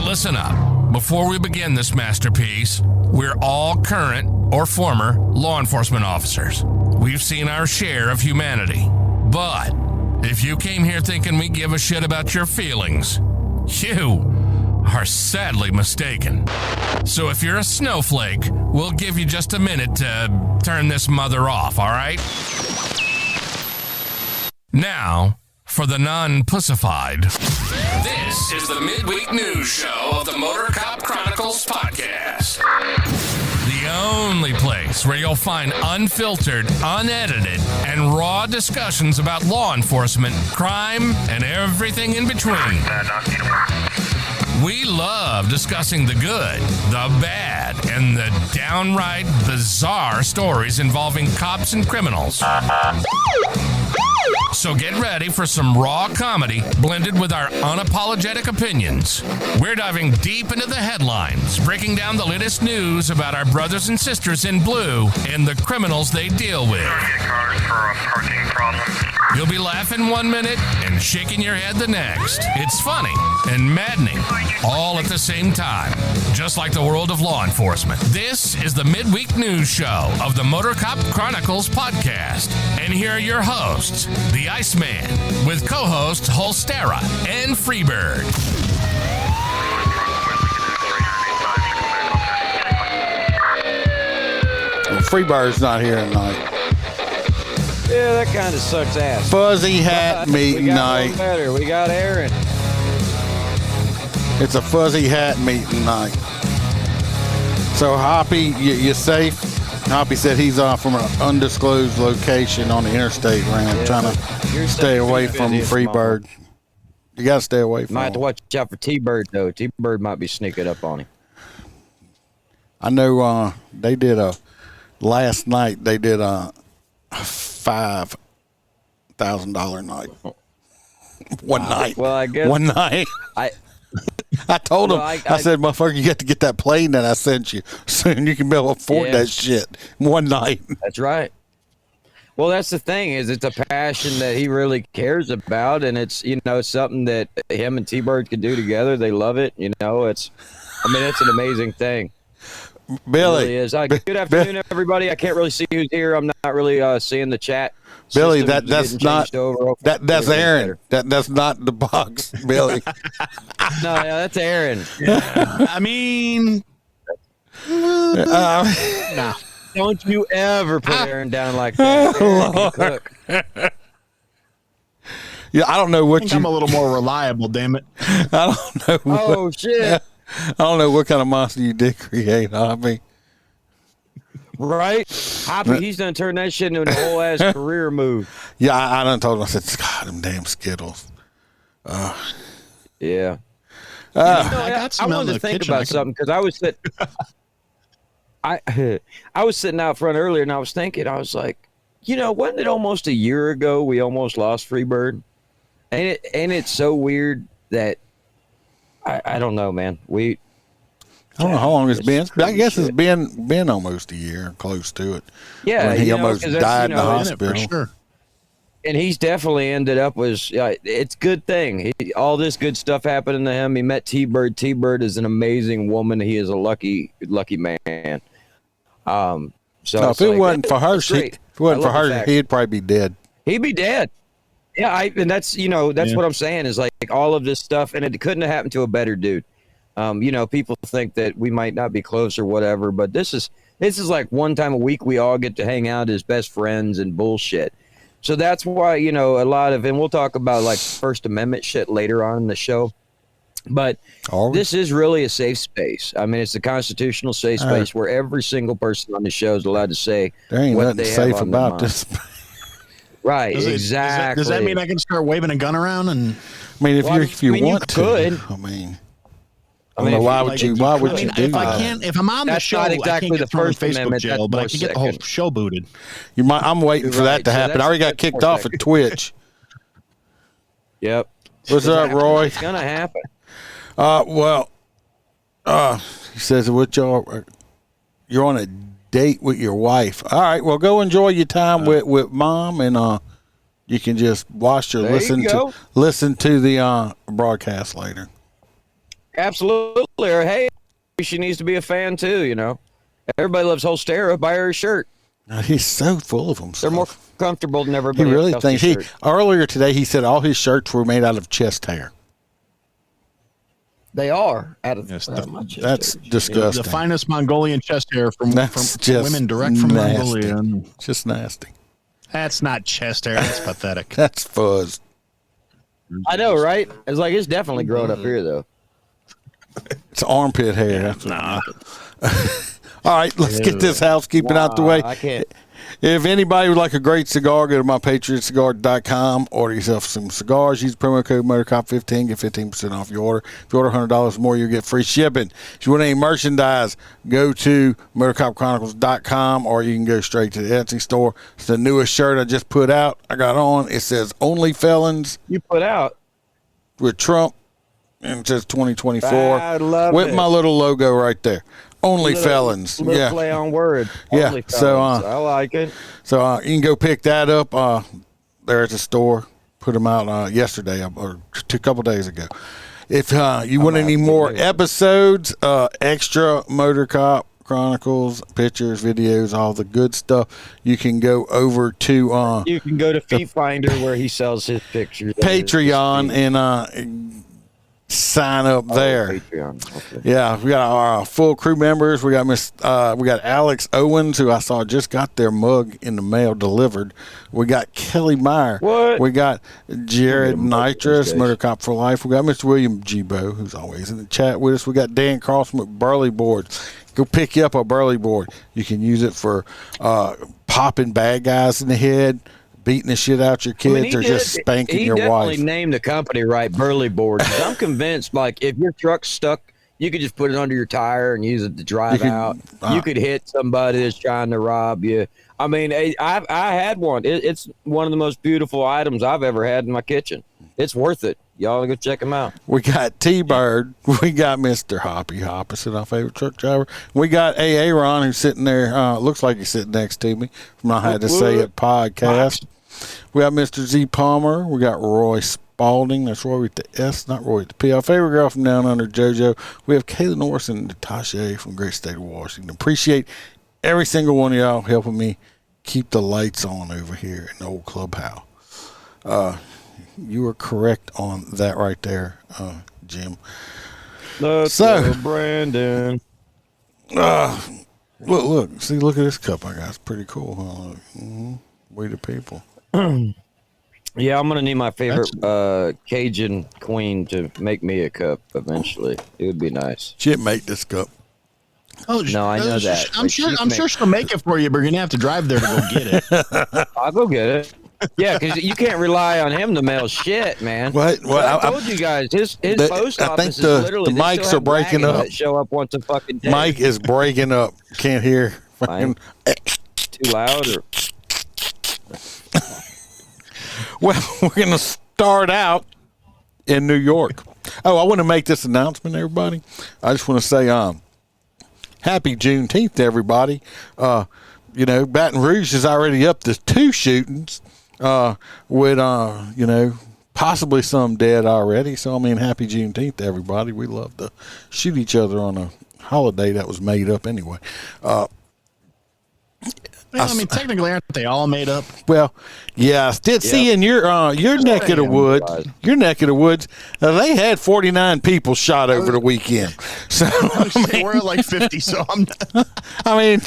listen up. Before we begin this masterpiece, we're all current or former law enforcement officers. We've seen our share of humanity. But if you came here thinking we give a shit about your feelings, you are sadly mistaken. So if you're a snowflake, we'll give you just a minute to turn this mother off, all right? Now, for the non-pussified. This is the midweek news show of the MOTORCOP Chronicles podcast. The only place where you'll find unfiltered, unedited, and raw discussions about law enforcement, crime, and everything in between. We love discussing the good, the bad, and the downright bizarre stories involving cops and criminals. So get ready for some raw comedy blended with our unapologetic opinions. We're diving deep into the headlines, breaking down the latest news about our brothers and sisters in blue and the criminals they deal with. You'll be laughing one minute and shaking your head the next. It's funny and maddening, all at the same time, just like the world of law enforcement. This is the midweek news show of the MOTORCOP Chronicles podcast. And here are your hosts, the Iceman, with co-hosts Holstera and Freebird. Well, Freebird's not here tonight. Yeah, that kind of sucks ass. Fuzzy hat meeting night. Better. We got Aaron. It's a fuzzy hat meeting night. So Hoppy, you safe? Hoppy said he's from an undisclosed location on the interstate ramp, trying to stay away from Freebird. You got to stay away from him. Might have to watch out for T-Bird, though. T-Bird might be sneaking up on him. I know they did last night they did a $5,000 night. One night. Well, I guess. One night. I told him, I said, motherfucker, you got to get that plane that I sent you. Soon you can be able to afford that shit. One night. That's right. Well, that's the thing is it's a passion that he really cares about, and it's, it's something that him and T-Bird can do together. They love it. It's an amazing thing. Billy. It really is. Good afternoon, everybody. I can't really see who's here. I'm not really seeing the chat. Billy, that's not that's Aaron. That's not the box, Billy. No, that's Aaron. Yeah. I mean, nah. Don't you ever put Aaron down like that. Yeah, I don't know what I'm a little more reliable. Damn it! I don't know. Oh shit! I don't know what kind of monster you did create, Hoppy. Right? Hoppy, he's done turned that shit into a whole ass career move. Yeah, I done told him. I said, God, them damn Skittles. Yeah. I wanted to think about something because I was sitting. I was sitting out front earlier and I was thinking, I was like, wasn't it almost a year ago we almost lost Freebird? Ain't it so weird that I don't know, man. I don't know how long it's been. I guess it's been almost a year, close to it. Yeah, when he almost died in the hospital. For sure. And he's definitely ended up it's a good thing. All this good stuff happening to him. He met T-Bird. T-Bird is an amazing woman. He is a lucky man. So if it wasn't for her, he'd probably be dead. He'd be dead. Yeah, and that's what I'm saying is like all of this stuff, and it couldn't have happened to a better dude. People think that we might not be close or whatever, but this is like one time a week we all get to hang out as best friends and bullshit. So that's why, a lot of, and we'll talk about like First Amendment shit later on in the show, but this is really a safe space. I mean, it's a constitutional safe space where every single person on the show is allowed to say there ain't what nothing they safe have on about their this. Right, exactly. Does that mean I can start waving a gun around? And I mean, if you want to, could. I mean, why would you do that? If I'm on the show, exactly I can't get thrown in Facebook jail, but I can get the whole second. show booted. I'm waiting for that to happen. I already got kicked off at Twitch. Yep. What's up, Roy? It's gonna happen. He says, you're on a date with your wife. All right, well, go enjoy your time with mom, and you can just watch or listen to the broadcast later. Absolutely. Or, hey, she needs to be a fan too, you know. Everybody loves Holstera. Buy her a shirt. He's so full of himself. They're more comfortable than everybody He really else's thinks shirt. earlier today he said all his shirts were made out of chest hair. They are out of that's disgusting. The finest Mongolian chest hair from women direct from nasty. Mongolia. Just nasty. That's not chest hair. That's pathetic. That's fuzz. I know, right? It's like it's definitely growing up here, though. It's armpit hair. That's nah. All right, let's get this housekeeping out the way. I can't. If anybody would like a great cigar, go to mypatriotcigar.com. Order yourself some cigars. Use promo code MOTORCOP15. Get 15% off your order. If you order $100 or more, you'll get free shipping. If you want any merchandise, go to MotorCopChronicles.com, or you can go straight to the Etsy store. It's the newest shirt I just put out. I got on. It says Only Felons. You put out? With Trump. And it says 2024. I love with it. my little logo right there. Only Felons. Little play on word. Yeah. Only Felons. So I like it. So you can go pick that up there at the store. Put them out yesterday or a couple days ago. If you want any more episodes, extra MotorCop Chronicles, pictures, videos, all the good stuff, you can go over to you can go to Feet Finder where he sells his pictures. Patreon and sign up there. Patreon. Okay. Yeah, we got our full crew members. We got we got Alex Owens, who I saw just got their mug in the mail delivered. We got Kelly Meyer. What? We got Jared Nitrous, MotorCop for Life. We got Mr. William Gibo, who's always in the chat with us. We got Dan Carlson with Burley Boards. Go pick you up a Burley board. You can use it for popping bad guys in the head, beating the shit out your kids, or just spanking your wife. He definitely named the company right, Burley Boards. I'm convinced, like, if your truck's stuck, you could just put it under your tire and use it to drive out. You could hit somebody that's trying to rob you. I mean, I had one. It's one of the most beautiful items I've ever had in my kitchen. It's worth it. Y'all go check them out. We got T-Bird. We got Mr. Hoppy opposite our favorite truck driver. We got A.A. Ron, who's sitting there. Looks like he's sitting next to me from I Had to Say It podcast. We got Mr. Z Palmer. We got Roy Spalding. That's Roy with the S, not Roy with the P. Our favorite girl from down under, JoJo. We have Kayla Norris and Natasha from great state of Washington. Appreciate every single one of y'all helping me keep the lights on over here in the old clubhouse. You were correct on that right there, Jim. Let's go, Brandon. Look at this cup I got. It's pretty cool, huh? Mm-hmm. We the people. Yeah, I'm gonna need my favorite Cajun queen to make me a cup eventually. It would be nice. She'd make this cup. Oh no, I know that. I'm sure she'll make it for you, but you're gonna have to drive there to go get it. I'll go get it. Yeah, because you can't rely on him to mail shit, man. What? I told you guys, his post office is literally. The mics are breaking up. That show up once a fucking day. Mic is breaking up. Can't hear. Too loud or. Well, we're gonna start out in New York. Oh, I want to make this announcement, everybody. I just want to say, happy Juneteenth to everybody. Baton Rouge is already up to 2 shootings, with possibly some dead already. So I mean, happy Juneteenth to everybody. We love to shoot each other on a holiday that was made up anyway. I mean, technically, aren't they all made up? Well, yeah. See, in your neck of the woods, they had 49 people shot over the weekend. So we're at like 50. So I'm. I mean,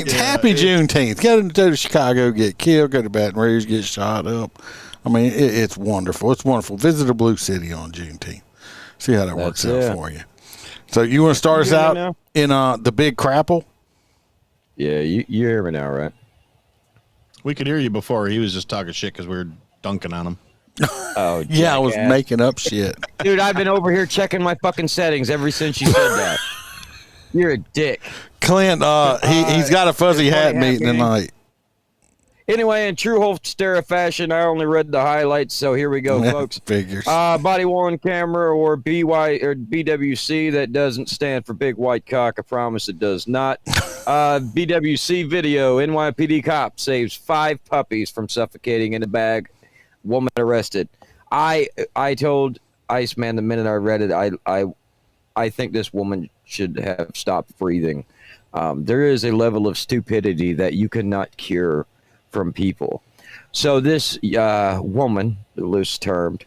happy Juneteenth. Go to Chicago, get killed. Go to Baton Rouge, get shot up. I mean, it's wonderful. It's wonderful. Visit a blue city on Juneteenth. See how that works out for you. So you want to start us out in the Big Crapple? Yeah, you hear me now, right? We could hear you before. He was just talking shit because we were dunking on him. Oh, yeah, I was making up shit. Dude, I've been over here checking my fucking settings ever since you said that. You're a dick. Clint, he's got a fuzzy hat meeting tonight. Anyway, in true Holstera fashion, I only read the highlights, so here we go, folks. Figures. Body worn camera or BWC, that doesn't stand for big white cock. I promise it does not. BWC video, NYPD cop saves 5 puppies from suffocating in a bag. Woman arrested. I told Iceman the minute I read it, I think this woman should have stopped breathing. There is a level of stupidity that you cannot cure from people. So this woman, loose termed,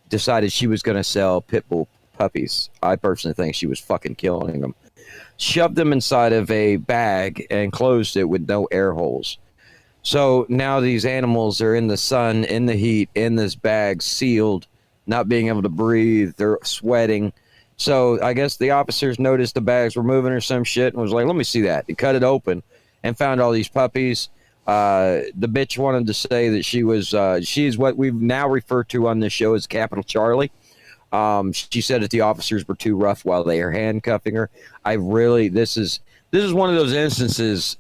decided she was going to sell pit bull puppies. I personally think she was fucking killing them. Shoved them inside of a bag and closed it with no air holes. So now these animals are in the sun, in the heat, in this bag, sealed, not being able to breathe. They're sweating. So I guess the officers noticed the bags were moving or some shit and was like, let me see that. He cut it open and found all these puppies. The bitch wanted to say that she's what we've now referred to on this show as Capital Charlie. She said that the officers were too rough while they were handcuffing her. This is one of those instances.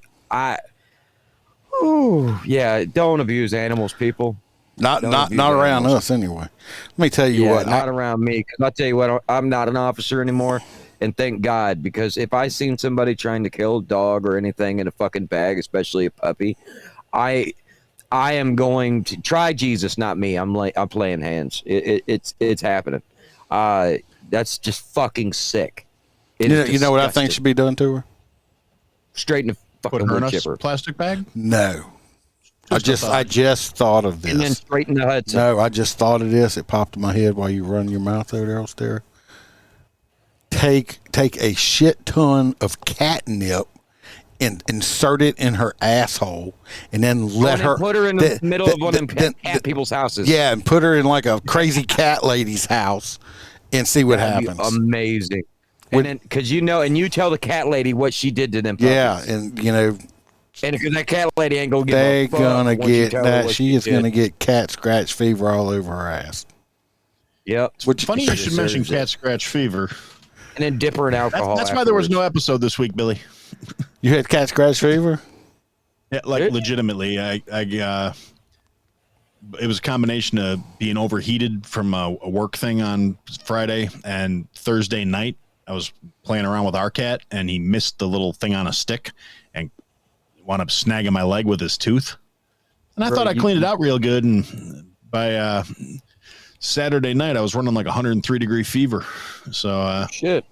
Don't abuse animals, people. Not around us anyway. Let me tell you what. Not around me. Because I'll tell you what, I'm not an officer anymore. And thank God, because if I seen somebody trying to kill a dog or anything in a fucking bag, especially a puppy, I am going to try Jesus, not me. I'm playing hands. It's happening. That's just fucking sick. You know what I think should be done to her? Straighten the fucking Put her in wood a chipper. plastic bag? No. I just thought of this. And then straighten the Hudson. No, I just thought of this. It popped in my head while you run your mouth over there, Ostera. Take a shit ton of catnip and insert it in her asshole, and then put her in the middle of one of them cat people's houses. Yeah, and put her in like a crazy cat lady's house and see what happens. Amazing. And then, because and you tell the cat lady what she did to them puppies. Yeah, and and because that cat lady ain't gonna get they're gonna get that. She is gonna get cat scratch fever all over her ass. Yep. Which funny you should mention cat scratch fever. And then dip her in alcohol. That's why there was no episode this week, Billy. You had cat scratch fever? Yeah, like legitimately. It was a combination of being overheated from a work thing on Friday, and Thursday night I was playing around with our cat, and he missed the little thing on a stick and wound up snagging my leg with his tooth. And I thought I cleaned it out real good, and by Saturday night I was running like 103-degree fever. So shit.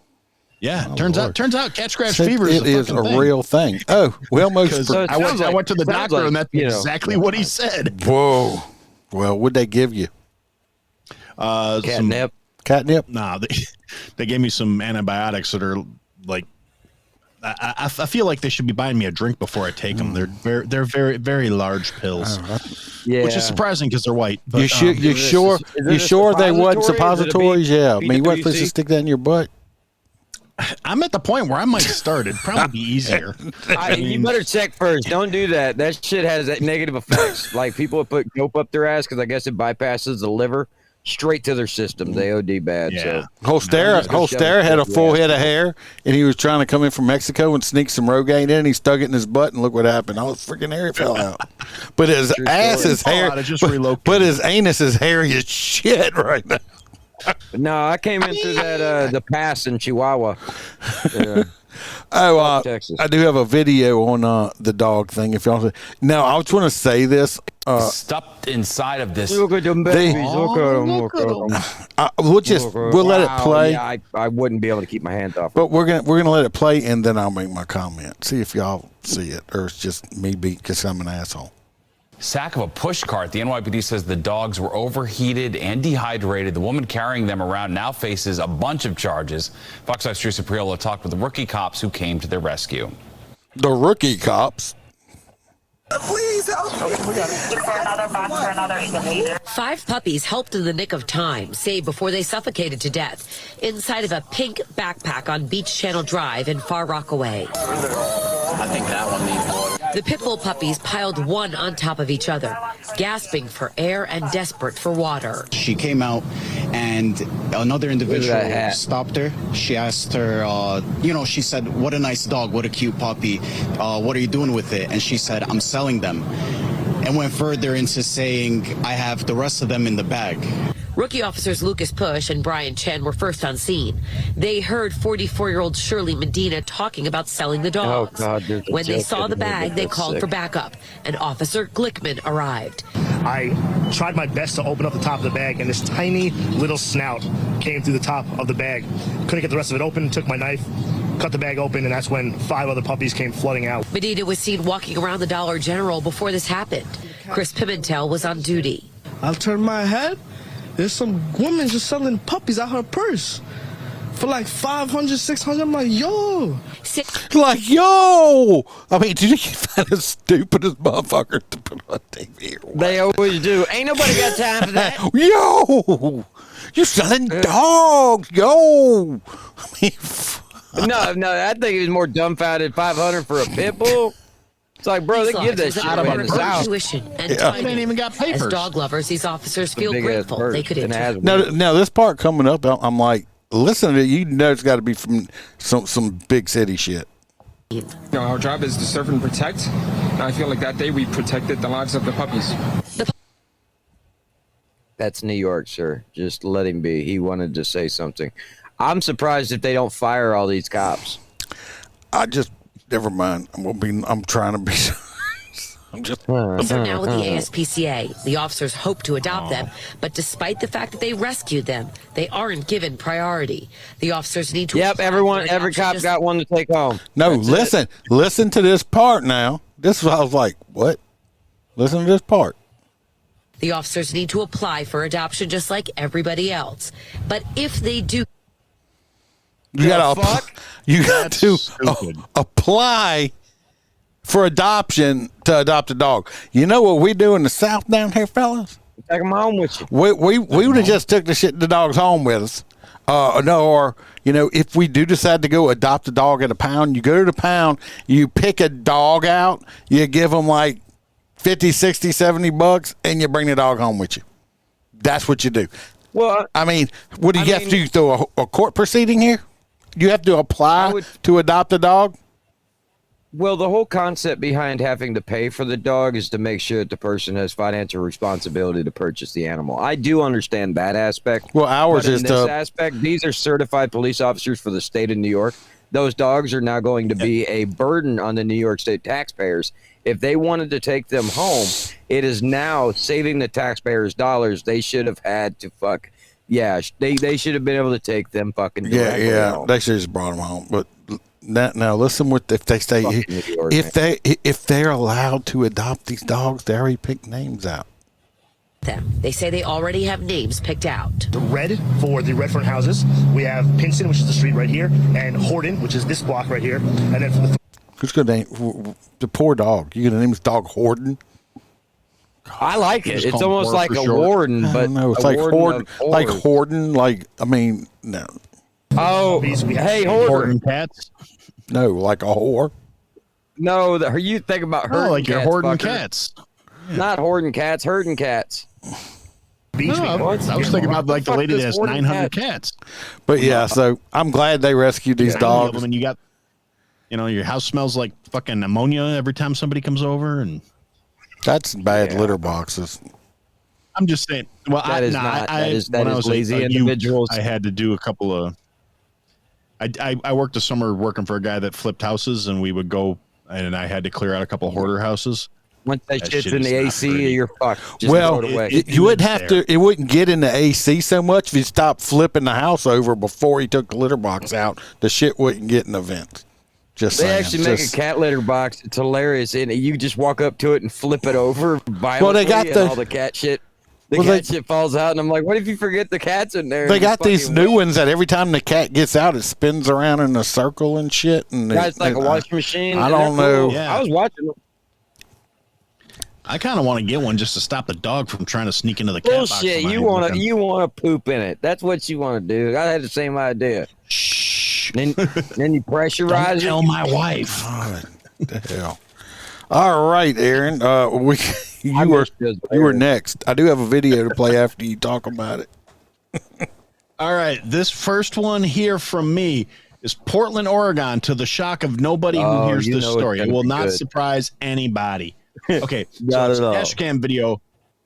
Yeah, turns out cat scratch fever is a real thing. Oh, we almost. I went to the doctor, and that's exactly what he said. Whoa. Well, what'd they give you? Catnip. Catnip? Nah, they gave me some antibiotics that are like. I feel like they should be buying me a drink before I take them. They're very, very large pills. Which is surprising because they're white. But, you sure they wasn't suppositories? Yeah, I mean, you weren't supposed to stick that in your butt. I'm at the point where I might start. It'd probably be easier. You better check first. Don't do that. That shit has negative effects. Like people put dope up their ass because I guess it bypasses the liver straight to their system. They OD bad. Yeah. So Holstera had a full head of hair, and he was trying to come in from Mexico and sneak some Rogaine in. And he stuck it in his butt, and look what happened. All his freaking hair fell out. But his ass is hair. But his anus is hairy as shit right now. No, I came in through that the pass in Chihuahua. Texas. I do have a video on the dog thing. If y'all now, I just want to say this. Stuffed inside of this. Look at them babies. We'll let it play. Yeah, I wouldn't be able to keep my hands off. But we're gonna let it play, and then I'll make my comment. See if y'all see it, or it's just me because I'm an asshole. Sack of a push cart. The NYPD says the dogs were overheated and dehydrated. The woman carrying them around now faces a bunch of charges. Fox 5's Teresa Priolo talked with the rookie cops who came to their rescue. The rookie cops? Please help me. For another box for another indicator. 5 puppies helped in the nick of time, saved before they suffocated to death inside of a pink backpack on Beach Channel Drive in Far Rockaway. I think that one needs water. The pit bull puppies piled one on top of each other, gasping for air and desperate for water. She came out and another individual stopped her. She asked her, she said, "What a nice dog, what a cute puppy. What are you doing with it?" And she said, "I'm selling them." And went further into saying, "I have the rest of them in the bag." Rookie officers Lucas Push and Brian Chen were first on scene. They heard 44-year-old Shirley Medina talking about selling the dogs. Oh, God, when they saw the bag, they called for backup, and Officer Glickman arrived. I tried my best to open up the top of the bag, and this tiny little snout came through the top of the bag. Couldn't get the rest of it open, took my knife, cut the bag open, and that's when 5 other puppies came flooding out. Medina was seen walking around the Dollar General before this happened. Chris Pimentel was on duty. I turned my head. There's some woman just selling puppies out her purse for like 500, 600. I'm like, yo. Like, yo. I mean, did you find the stupidest motherfucker to put on TV? They always do. Ain't nobody got time for that. Yo. You're selling dogs. Yo. I mean, No, I think he was more dumbfounded. 500 for a pit bull. It's like, bro, they give that shit out in the South. Tuition and They ain't even got papers. As dog lovers, these officers feel grateful they could intervene. Now, this part coming up, I'm like, listen to it, you know it's got to be from some big city shit. You know, our job is to serve and protect. And I feel like that day we protected the lives of the puppies. That's New York, sir. Just let him be. He wanted to say something. I'm surprised if they don't fire all these cops. Never mind. I'm trying to be. I'm just. These are now with the ASPCA. The officers hope to adopt them, but despite the fact that they rescued them, they aren't given priority. The officers need to. Yep, every cop's got one to take home. No, That's listen to this part now. This is what I was like, what? Listen to this part. The officers need to apply for adoption just like everybody else. But if they do. You got to apply for adoption to adopt a dog. You know what we do in the South down here, fellas? Take them home with you. We would have just took the dogs home with us. Or if we do decide to go adopt a dog at a pound, you go to the pound, you pick a dog out, you give them like 50, 60, 70 bucks, and you bring the dog home with you. That's what you do. Well, I mean, what do you have to do through a court proceeding here? You have to apply to adopt a dog? Well, the whole concept behind having to pay for the dog is to make sure that the person has financial responsibility to purchase the animal. I do understand that aspect. Well, ours is in this aspect, these are certified police officers for the state of New York. Those dogs are now going to be a burden on the New York State taxpayers. If they wanted to take them home, it is now saving the taxpayers dollars. They should have had to they should have been able to take them fucking home. They should have just brought them home. But now listen, if they say if they're allowed to adopt these dogs, they already pick names out. They say they already have names picked out. The red for the Redfern houses, we have Pinson, which is the street right here, and Horton, which is this block right here, and then for the who's gonna name the poor dog? You gonna name this dog Horton? I like it. It's almost like a warden, but no, it's like Horton. Like Horton. Like no. Oh, hey, Horton cats. No, like a whore. No, you think about herding like you're cats, hoarding fucker. cats. Not hoarding cats, herding cats. I was thinking about like the lady that has 900 cats. But yeah, so I'm glad they rescued these dogs. And you got, your house smells like fucking ammonia every time somebody comes over, and that's bad litter boxes. I'm just saying. Well, that is lazy individuals. I had to do a couple of. I worked a summer working for a guy that flipped houses, and we would go, and I had to clear out a couple of hoarder houses. Once that shit's in the AC, you're fucked. Just well, throw it away. You wouldn't have to. It wouldn't get in the AC so much if you stopped flipping the house over before he took the litter box out. The shit wouldn't get in the vent. Just they saying. Actually make a cat litter box. It's hilarious, and you just walk up to it and flip it over violently. Well, they got all the cat shit. Shit falls out, and I'm like, what if you forget the cat's in there? They got these new ones that every time the cat gets out, it spins around in a circle and shit. And it's like a washing machine. I don't know. Cool? Yeah. I was watching them. I kind of want to get one just to stop the dog from trying to sneak into the cat box. Bullshit! You want to poop in it. That's what you want to do. I had the same idea. Shh. Then you pressurize Don't it. tell my wife. God, the hell. All right, Aaron. You were next. I do have a video to play after you talk about it. All right, this first one here from me is Portland, Oregon, to the shock of nobody who hears this story. It will not surprise anybody. Okay, so it's a dash cam video.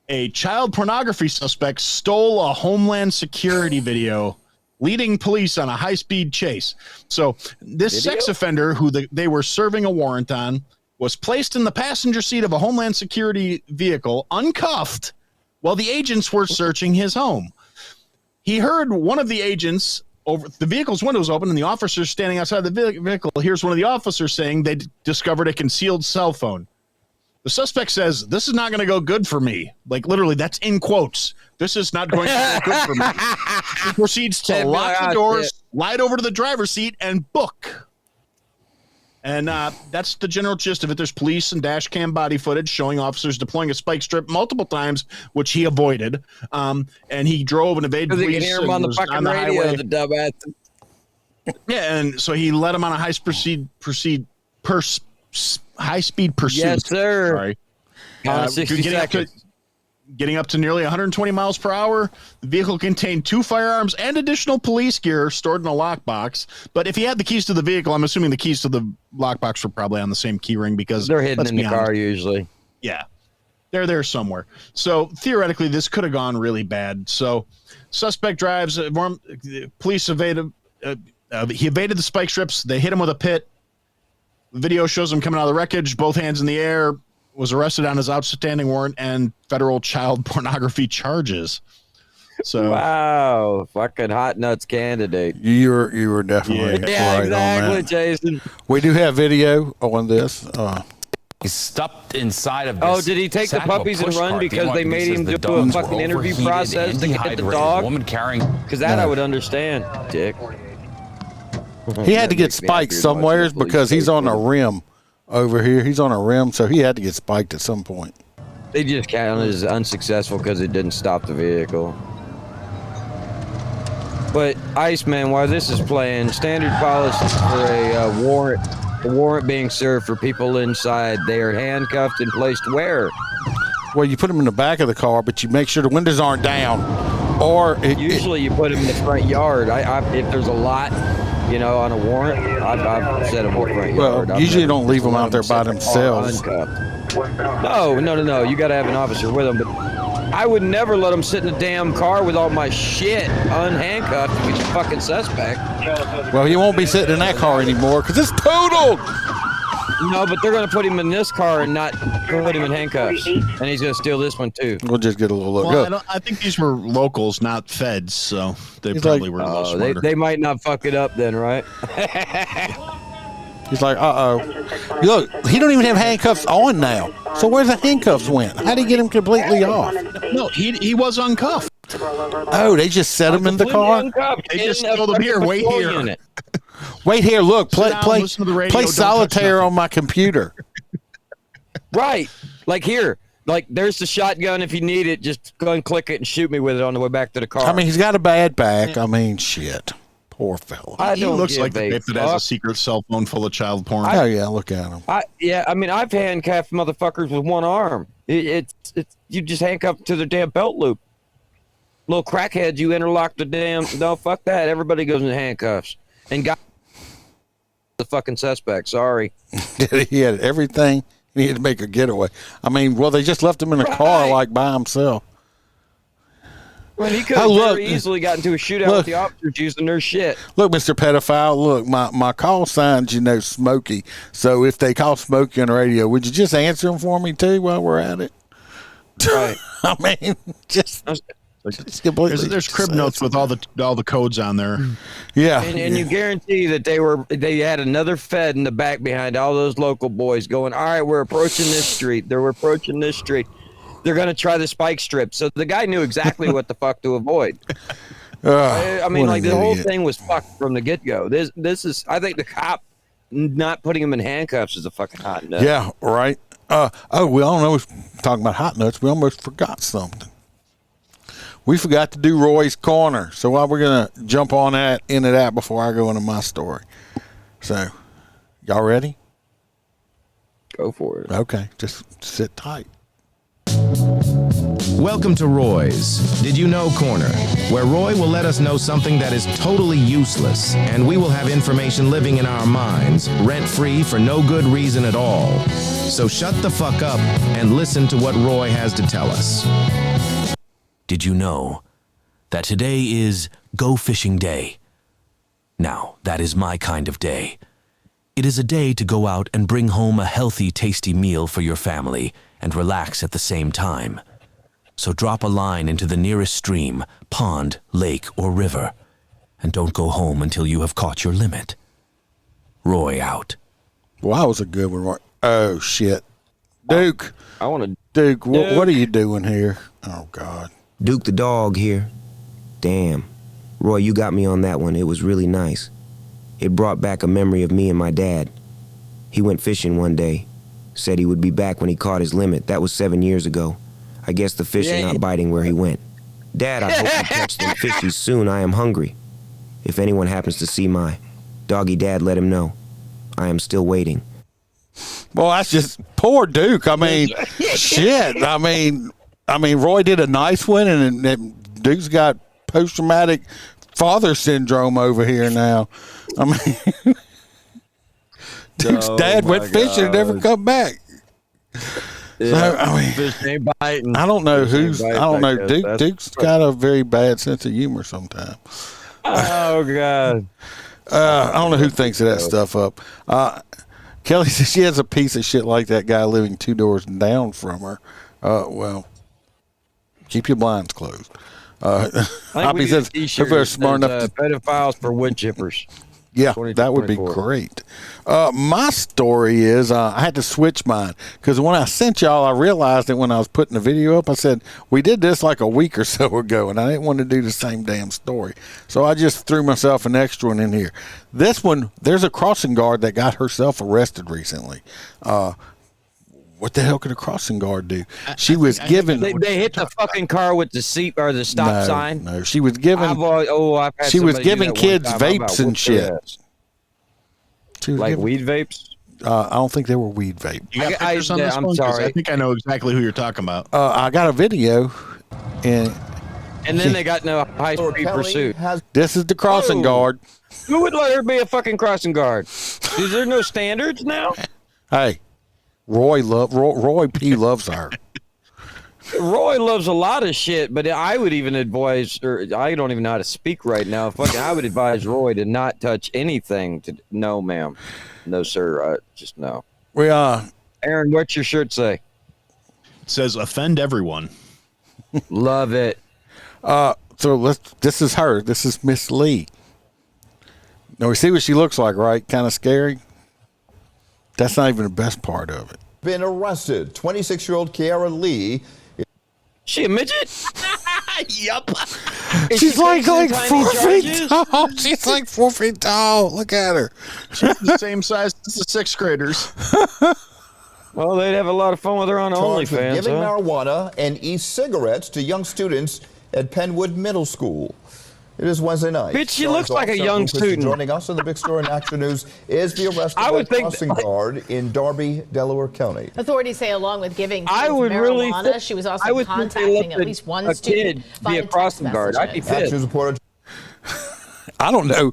A child pornography suspect stole a Homeland Security video, leading police on a high-speed chase. So this sex offender, who they were serving a warrant on, was placed in the passenger seat of a Homeland Security vehicle, uncuffed, while the agents were searching his home. He heard one of the agents over the vehicle's windows open, and the officers standing outside the vehicle. Here's one of the officers saying they discovered a concealed cell phone. The suspect says, "This is not going to go good for me." Like, literally, that's in quotes. This is not going to go good for me. He proceeds to lock the doors, slide over to the driver's seat, and book. And that's the general gist of it. There's police and dash cam body footage showing officers deploying a spike strip multiple times, which he avoided. And he drove and evaded police. They can hear him on the fucking radio, the dumbass. Yeah, and so he led him on a high-speed pursuit. Yes, sir. Sorry. 60 seconds. Getting up to nearly 120 miles per hour. The vehicle contained 2 firearms and additional police gear stored in a lockbox. But if he had the keys to the vehicle, I'm assuming the keys to the lockbox were probably on the same key ring because they're hidden in the car usually. Yeah, they're there somewhere. So theoretically, this could have gone really bad. So suspect drives. Police evaded. He evaded the spike strips. They hit him with a pit. The video shows him coming out of the wreckage, both hands in the air. Was arrested on his outstanding warrant and federal child pornography charges. So wow, fucking hot nuts candidate. You were definitely right exactly, on that. Jason. We do have video on this. He's stuffed inside of this. Oh, did he take the puppies and run because they made him do a fucking interview process to get the dog? Because that I would understand, Dick. He had to get spiked somewheres because he's on a rim over here. He's on a rim, so he had to get spiked at some point. They just counted as unsuccessful because it didn't stop the vehicle. But Iceman, while this is playing, standard policy for a warrant being served for people inside, they are handcuffed and placed where? Well, you put them in the back of the car, but you make sure the windows aren't down. Or usually you put them in the front yard. If there's a lot, on a warrant, I've set them in the front yard. Well, usually you don't leave them out there by themselves. No. You got to have an officer with them. But I would never let them sit in the damn car with all my shit unhandcuffed if he's a fucking suspect. Well, he won't be sitting in that car anymore because it's totaled. No, but they're going to put him in this car and not put him in handcuffs. And he's going to steal this one, too. We'll just get a little look. Well, I think these were locals, not feds, so they probably were a little smarter. They might not fuck it up then, right? He's like, Look, he don't even have handcuffs on now. So where's the handcuffs went? How did he get him completely off? No, he was uncuffed. Oh, they just set him in the car? They just told him, here, wait here. Wait here, look, play radio, solitaire on my computer. Right. Like here. Like there's the shotgun if you need it. Just go and click it and shoot me with it on the way back to the car. I mean, he's got a bad back. I mean, shit. Poor fella. He looks like the type that has a secret cell phone full of child porn. Oh, yeah, look at him. I've handcuffed motherfuckers with one arm. It's you just handcuff to the damn belt loop. Little crackheads, you interlock the damn. No, fuck that. Everybody goes in handcuffs. And got the fucking suspect. Sorry. He had everything. He had to make a getaway. I mean, well, they just left him in a car like by himself. Well, he could have very easily got into a shootout with the officers using their shit. Look, Mr. Pedophile, look, my call signs, Smokey. So if they call Smokey on the radio, would you just answer them for me, too, while we're at it? Right. I mean, just completely. There's crib notes with all the codes on there. Yeah. And you guarantee that they had another Fed in the back behind all those local boys going, all right, we're approaching this street. We're approaching this street. They're going to try the spike strip. So the guy knew exactly what the fuck to avoid. I mean, like the whole thing was fucked from the get-go. This is, I think the cop not putting him in handcuffs is a fucking hot nut. Yeah, right. We all know, talking about hot nuts, we almost forgot something. We forgot to do Roy's Corner. So we're going to jump on into that before I go into my story. So, y'all ready? Go for it. Okay, just sit tight. Welcome to Roy's Did You Know Corner, where Roy will let us know something that is totally useless, and we will have information living in our minds, rent-free for no good reason at all. So shut the fuck up and listen to what Roy has to tell us. Did you know that today is Go Fishing Day? Now, that is my kind of day. It is a day to go out and bring home a healthy, tasty meal for your family and relax at the same time. So drop a line into the nearest stream, pond, lake, or river, and don't go home until you have caught your limit. Roy out. Well, that was a good one, Roy. Oh, shit. Duke. I want to... Duke, what are you doing here? Oh, God. Duke the dog here. Damn. Roy, you got me on that one. It was really nice. It brought back a memory of me and my dad. He went fishing one day. Said he would be back when he caught his limit. That was 7 years ago. I guess the fish are not biting where he went. Dad, I hope you catch them fishies soon. I am hungry. If anyone happens to see my doggy dad, let him know. I am still waiting. Well, that's just poor Duke. I mean, shit. I mean, Roy did a nice one, and Duke's got post-traumatic father syndrome over here now. I mean, Duke's dad went fishing and never come back. Yeah, so, I mean, fish ain't biting. I don't know who's. I don't know. Duke's got a very bad sense of humor sometimes. Oh God. I don't know who thinks of that stuff up. Kelly says she has a piece of shit like that guy living 2 doors down from her. Well, keep your blinds closed. Hoppy says if they're smart enough to pedophiles for wood chippers. Yeah, that would be great. My story is I had to switch mine because when I sent y'all, I realized that when I was putting the video up, I said, we did this like a week or so ago, and I didn't want to do the same damn story. So I just threw myself an extra one in here. This one, there's a crossing guard that got herself arrested recently. What the hell could a crossing guard do? She was given. They hit the fucking car with the seat or the stop sign. No, she was given. She was giving kids vapes and shit. Like weed vapes? I don't think they were weed vape. You got pictures on this one? 'Cause I think I know exactly who you're talking about. I got a video, and then they got no high speed pursuit. This is the crossing guard. Who would let her be a fucking crossing guard? Is there no standards now? Hey. Roy P loves her. Roy loves a lot of shit, but I would even advise, or I don't even know how to speak right now. I would advise Roy to not touch anything. No, ma'am, no, sir. Just no. Aaron, what's your shirt say? It says "offend everyone." Love it. So this is her. This is Miss Lee. Now we see what she looks like, right? Kind of scary. That's not even the best part of it. Been arrested. 26-year-old Kiara Lee. She a midget? Yup. She's like 4 feet tall. She's like 4 feet tall. Look at her. She's the same size as the 6th graders. Well, they'd have a lot of fun with her on OnlyFans. Giving marijuana and e-cigarettes to young students at Penwood Middle School. It is Wednesday night. Bitch, she looks like a young student. Joining us in the big story in Action News is the arrest of a crossing guard in Darby, Delaware County. Authorities say along with giving marijuana, she was also contacting at least one student via crossing guard. I'd be pissed. I don't know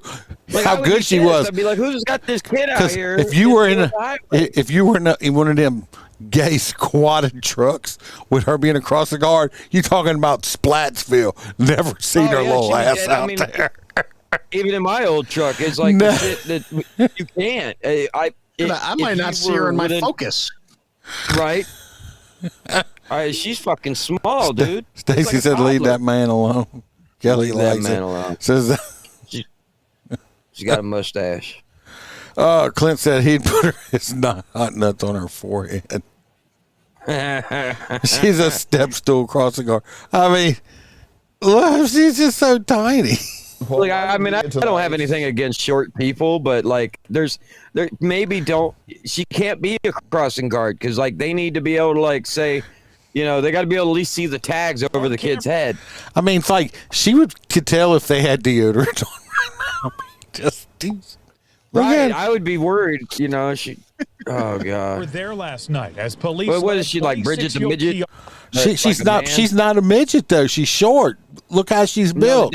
how good she was. I'd be like, who's got this kid out here? If you were in one of them gay squatted trucks with her being across the guard, you talking about Splatsville. Never seen her little ass out there. Even in my old truck, it's like the shit that you can't. I might not see her in my Focus. Right? She's fucking small, dude. Stacy said, "Leave that man alone." Kelly likes that man alone. Says she's got a mustache. Clint said he'd put his hot nuts on her forehead. She's a step stool crossing guard. I mean, look, she's just so tiny. Like, I mean, I don't have anything against short people, but like, she can't be a crossing guard because like they need to be able to like say, you know, they got to be able to at least see the tags over the kid's head. I mean, it's like she could tell if they had deodorant on right now. Just. Right, I would be worried, you know. Oh God. Were there last night as police. What is she like, Bridget the midget? She's not. She's not a midget though. She's short. Look how she's built.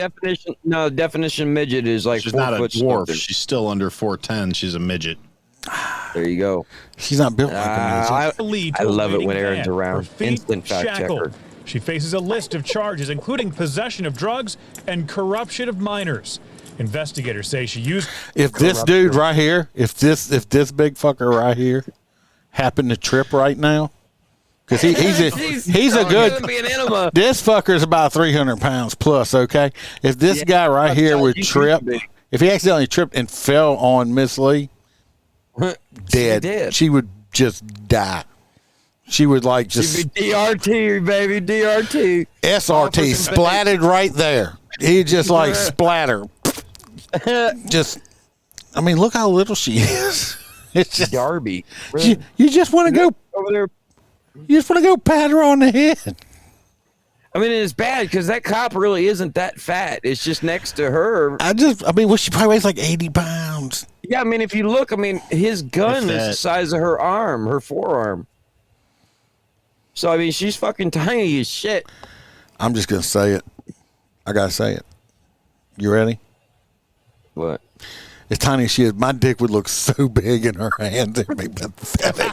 Definition midget is like she's 4 not a foot dwarf. something. She's still under 4'10". She's a midget. There you go. She's not built like a midget. I love it when Aaron's around. Instant fact checker. She faces a list of charges, including possession of drugs and corruption of minors. Investigators say she used. If this dude right here, if this big fucker right here happened to trip right now, because he's a good. This fucker's about 300 pounds plus. Okay, if this guy right here would trip, if he accidentally tripped and fell on Miss Lee, dead, she would just die. She would like just. She'd be DRT, baby, DRT. SRT splatted right there. He just like splatter. Just, I mean, look how little she is. It's just Darby. You just want to go over there. You just want to go pat her on the head. I mean, it's bad because that cop really isn't that fat. It's just next to her. I mean, well, she probably weighs like 80 pounds. Yeah, I mean, if you look, I mean, his gun is the size of her arm, her forearm. So, I mean, she's fucking tiny as shit. I'm just going to say it. I got to say it. You ready? What? As tiny as she is, my dick would look so big in her hands. It would be pathetic.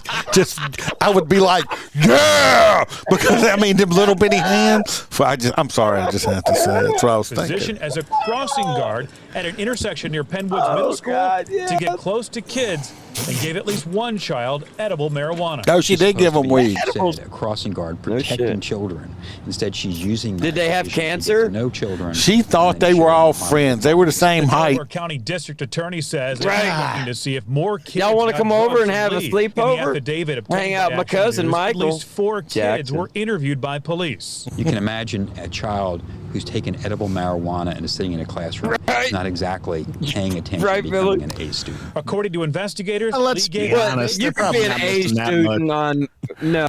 I would be like, yeah! Because, I mean, them little bitty hands. I'm sorry, I just had to say it. That's what I was thinking. Position as a crossing guard at an intersection near Penwood's Middle School to get close to kids and gave at least one child edible marijuana. No, she did give them weed. A crossing guard protecting children. Instead, she's using. Did they have cancer? No children. She thought they were all friends. They were the same height. Delaware County District Attorney says they're looking to see if more kids. Y'all want to come over and have a sleepover? Hang out with my cousin Michael. At least 4 kids were interviewed by police. You can imagine a child who's taken edible marijuana and is sitting in a classroom, not exactly paying attention to becoming an A student. According to investigators, let's be honest. You could be an A student on no.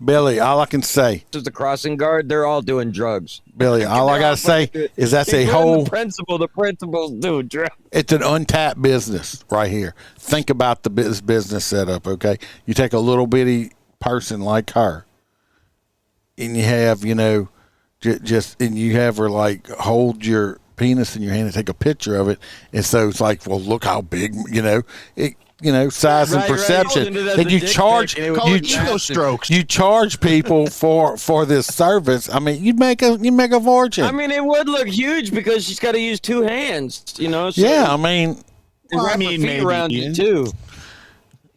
Billy, all I can say is the crossing guard. They're all doing drugs. Billy, all I gotta say is that's a whole principle. The principals do drugs. It's an untapped business right here. Think about the business setup. Okay, you take a little bitty person like her, and you have and you have her like hold your penis in your hand and take a picture of it, and so it's like, well, look how big, size and perception. Then you charge you charge people for this service. I mean, you make a fortune. I mean, it would look huge because she's got to use 2 hands. So yeah, I mean, maybe around you too.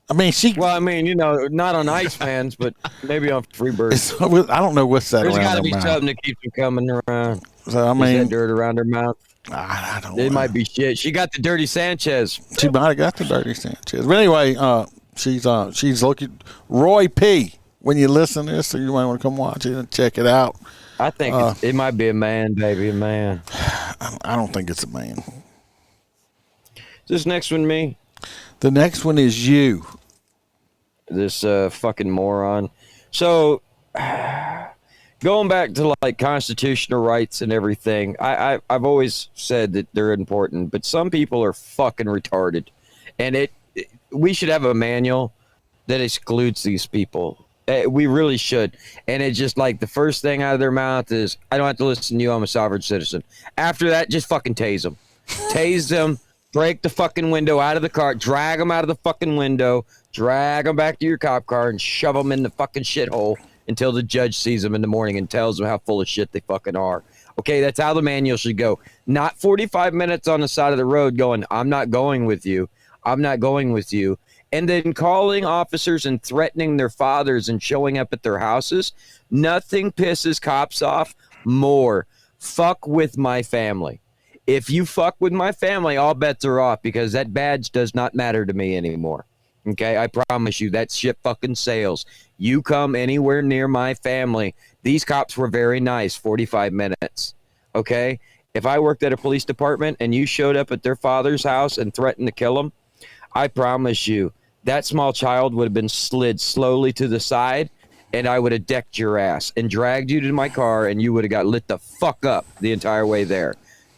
I mean, Well, I mean, not on ice fans, but maybe on Freebird. I don't know what's that. There's got to be something that keeps them coming around. So I mean, is that dirt around her mouth. I don't know. It might be shit. She got the dirty Sanchez. She might have got the dirty Sanchez. But anyway, she's looking. Roy P. When you listen to this, so you might want to come watch it and check it out. I think it might be a man, baby, a man. I don't think it's a man. Is this next one me? The next one is you. This fucking moron. So, going back to like constitutional rights and everything, I've always said that they're important, but some people are fucking retarded, and we should have a manual that excludes these people. We really should. And it's just like the first thing out of their mouth is, I don't have to listen to you, I'm a sovereign citizen. After that, just fucking tase them. Tase them. Break the fucking window out of the car, drag them out of the fucking window, drag them back to your cop car, and shove them in the fucking shithole until the judge sees them in the morning and tells them how full of shit they fucking are. Okay, that's how the manual should go. Not 45 minutes on the side of the road going, I'm not going with you. I'm not going with you. And then calling officers and threatening their fathers and showing up at their houses. Nothing pisses cops off more. Fuck with my family. If you fuck with my family, all bets are off because that badge does not matter to me anymore. Okay, I promise you that shit fucking sails. You come anywhere near my family. These cops were very nice, 45 minutes. Okay, if I worked at a police department and you showed up at their father's house and threatened to kill them, I promise you that small child would have been slid slowly to the side and I would have decked your ass and dragged you to my car and you would have got lit the fuck up the entire way there.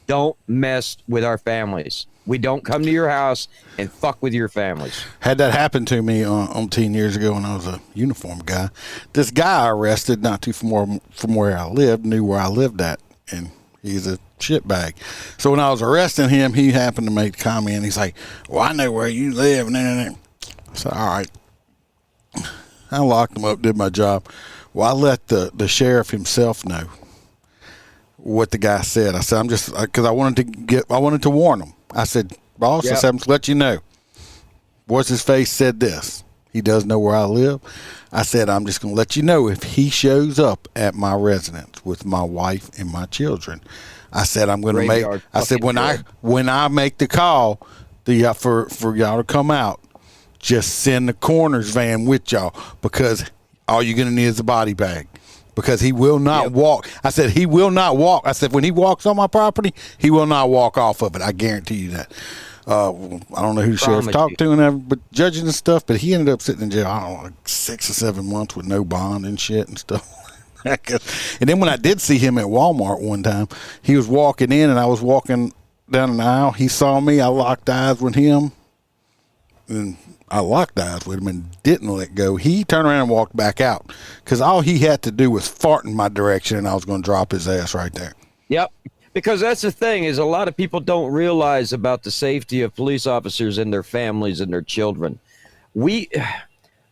Don't mess with our families. We don't come to your house and fuck with your families. Had that happen to me 10 years ago when I was a uniform guy. This guy I arrested not too from where I lived, knew where I lived at, and he's a shitbag. So when I was arresting him, he happened to make a comment. He's like, well, I know where you live. I said, all right. I locked him up, did my job. Well, I let the sheriff himself know. what the guy said. I said, I'm just, because I wanted to warn him. I said, boss, I said, I'm to let you know. What's his face said this. He does know where I live. I said, I'm just going to let you know if he shows up at my residence with my wife and my children. I said, I'm going to make, I said, when I make the call for y'all to come out, just send the coroner's van with y'all, because all you're going to need is a body bag. Because he will not walk. I said, he will not walk. I said, when he walks on my property, he will not walk off of it. I guarantee you that. I don't know who the sheriff talked to and but judging and stuff, but he ended up sitting in jail, I don't know, like 6 or 7 months with no bond and shit and stuff. And then when I did see him at Walmart one time, he was walking in and I was walking down an aisle. He saw me. I locked eyes with him. And I locked eyes with him and didn't let go. He turned around and walked back out because all he had to do was fart in my direction and I was going to drop his ass right there. Yep. Because that's the thing, is a lot of people don't realize about the safety of police officers and their families and their children. We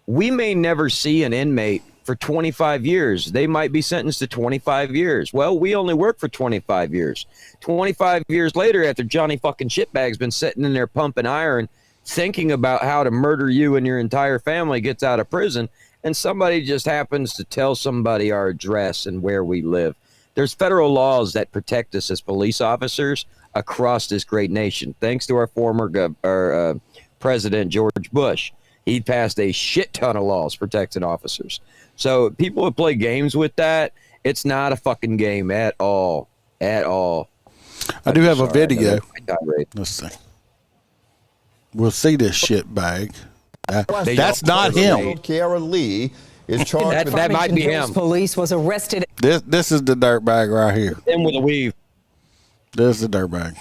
may never see an inmate for 25 years. They might be sentenced to 25 years. Well, we only work for 25 years. 25 years later, after Johnny fucking shitbag's been sitting in there pumping iron, thinking about how to murder you and your entire family, gets out of prison, and somebody just happens to tell somebody our address and where we live. There's federal laws that protect us as police officers across this great nation. Thanks to our former President George Bush, he passed a shit ton of laws protecting officers. So people who play games with that, it's not a fucking game at all. At all. I do have a video. Let's see. We'll see this shit bag. That's not him. Kiara Lee is charged. That might be him. Police was arrested. This is the dirt bag right here. Him with a weave. This is the dirt bag.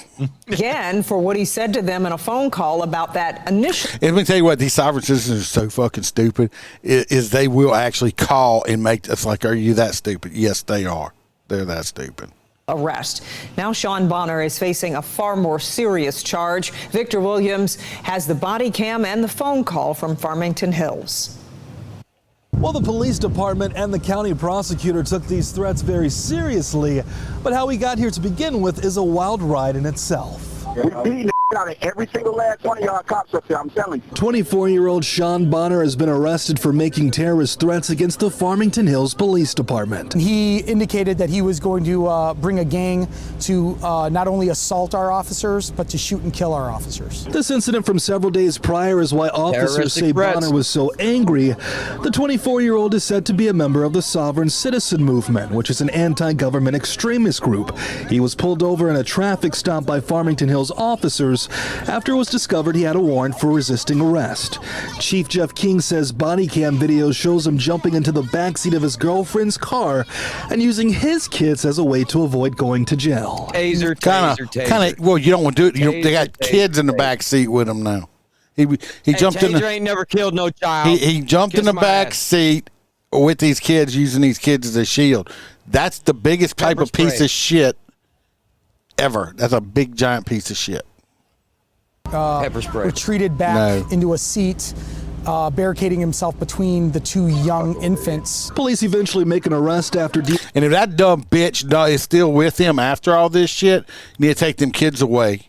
Again, for what he said to them in a phone call about that initial. And let me tell you what, these sovereign citizens are so fucking stupid, is they will actually call and make us like, are you that stupid? Yes, they are. They're that stupid. Arrest. Now Sean Bonner is facing a far more serious charge. Victor Williams has the body cam and the phone call from Farmington Hills. Well, the police department and the county prosecutor took these threats very seriously, but how we got here to begin with is a wild ride in itself. We're beating the out of every single last one of y'all cops up there, I'm telling you. 24-year-old Sean Bonner has been arrested for making terrorist threats against the Farmington Hills Police Department. He indicated that he was going to bring a gang to not only assault our officers, but to shoot and kill our officers. This incident from several days prior is why officers say Bonner was so angry. The 24-year-old is said to be a member of the Sovereign Citizen Movement, which is an anti-government extremist group. He was pulled over in a traffic stop by Farmington Hills officers after it was discovered he had a warrant for resisting arrest. Chief Jeff King says body cam video shows him jumping into the backseat of his girlfriend's car and using his kids as a way to avoid going to jail. Taser. Well, you don't want to do it. They got kids in the back seat with him now. He jumped in. Taser ain't never killed no child. He jumped in the back seat with these kids, using these kids as a shield. That's the biggest type of piece of shit ever. That's a big giant piece of shit. Pepper spray. Retreated back into a seat, barricading himself between the two young infants. Police eventually make an arrest after. And if that dumb bitch is still with him after all this shit, you need to take them kids away.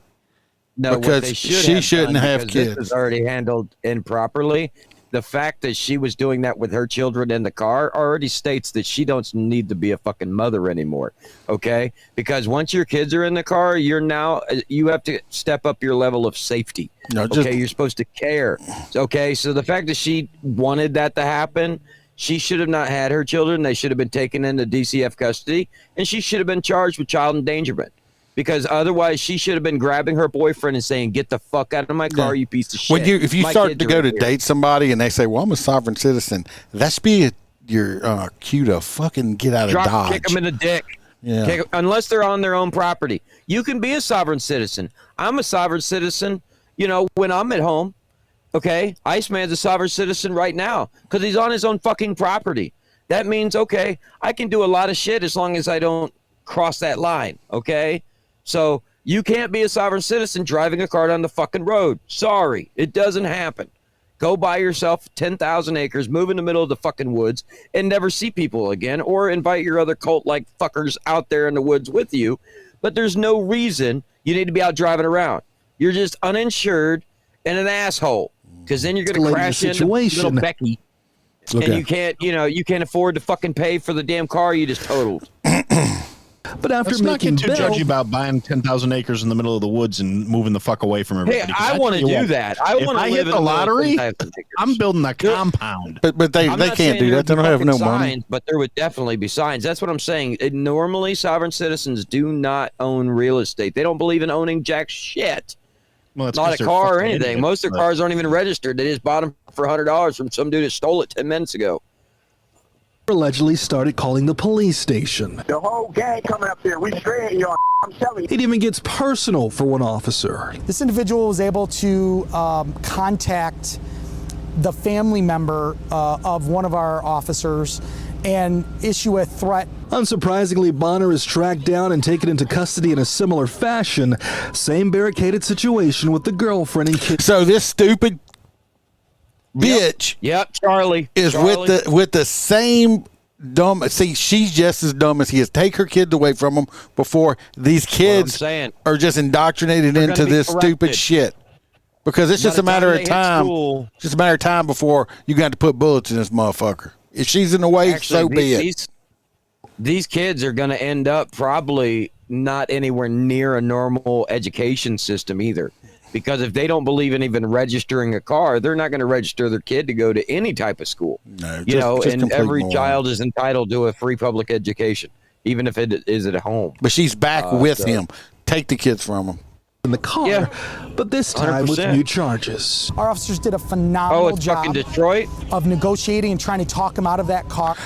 No, because she shouldn't have kids. This was already handled improperly. The fact that she was doing that with her children in the car already states that she don't need to be a fucking mother anymore. Okay? Because once your kids are in the car, you have to step up your level of safety. You're supposed to care. Okay? So the fact that she wanted that to happen, she should have not had her children. They should have been taken into DCF custody, and she should have been charged with child endangerment. Because otherwise, she should have been grabbing her boyfriend and saying, "Get the fuck out of my car, you piece of shit." If you start to go to date somebody and they say, "Well, I'm a sovereign citizen," that should be your cue to fucking get out of Dodge. Kick them in the dick. Yeah. Unless they're on their own property. You can be a sovereign citizen. I'm a sovereign citizen, when I'm at home. Okay? Iceman's a sovereign citizen right now because he's on his own fucking property. That means, okay, I can do a lot of shit as long as I don't cross that line. Okay? So you can't be a sovereign citizen driving a car down the fucking road. Sorry, it doesn't happen. Go buy yourself 10,000 acres, move in the middle of the fucking woods, and never see people again, or invite your other cult-like fuckers out there in the woods with you. But there's no reason you need to be out driving around. You're just uninsured and an asshole, because then you're going to crash into little Becky, and you can't afford to fucking pay for the damn car you just totaled. But after Let's not get too judgy about buying 10,000 acres in the middle of the woods and moving the fuck away from everybody. Hey, I want to do that. I want to live hit in the lottery. I'm building a compound. But they can't do that. They don't have no money. But there would definitely be signs. That's what I'm saying. Normally, sovereign citizens do not own real estate. They don't believe in owning jack shit. Well, not a car or anything. Most of their cars aren't even registered. They just bought them for $100 from some dude that stole it 10 minutes ago. Allegedly started calling the police station. The whole gang coming up there. We straight, y'all. I'm telling you. It even gets personal for one officer. This individual was able to contact the family member of one of our officers and issue a threat. Unsurprisingly, Bonner is tracked down and taken into custody in a similar fashion. Same barricaded situation with the girlfriend and kid. So this stupid bitch, Charlie is with the same dumb. See, she's just as dumb as he is. Take her kids away from him before these kids are just indoctrinated into this stupid shit. Because it's just a matter of time. Just a matter of time before you got to put bullets in this motherfucker. If she's in the way, so be it. These kids are going to end up probably not anywhere near a normal education system either. Because if they don't believe in even registering a car, they're not going to register their kid to go to any type of school. No, and every child is entitled to a free public education, even if it is at home. But she's back with him. Take the kids from him. In the car, but this time 100%. With new charges. Our officers did a phenomenal job fucking Detroit of negotiating and trying to talk him out of that car.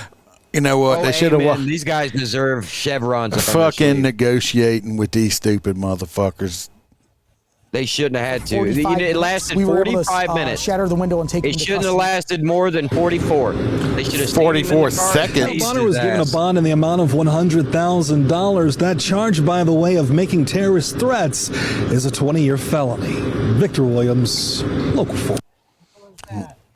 You know what? They should have. These guys deserve chevrons. Fucking negotiating with these stupid motherfuckers. They shouldn't have had to. It lasted 45 minutes. Shatter the window and take it. Shouldn't have lasted more than 44. They should have 44 seconds. Bonner was given a bond in the amount of $100,000. That charge, by the way, of making terrorist threats is a 20-year felony. Victor Williams, Local 4.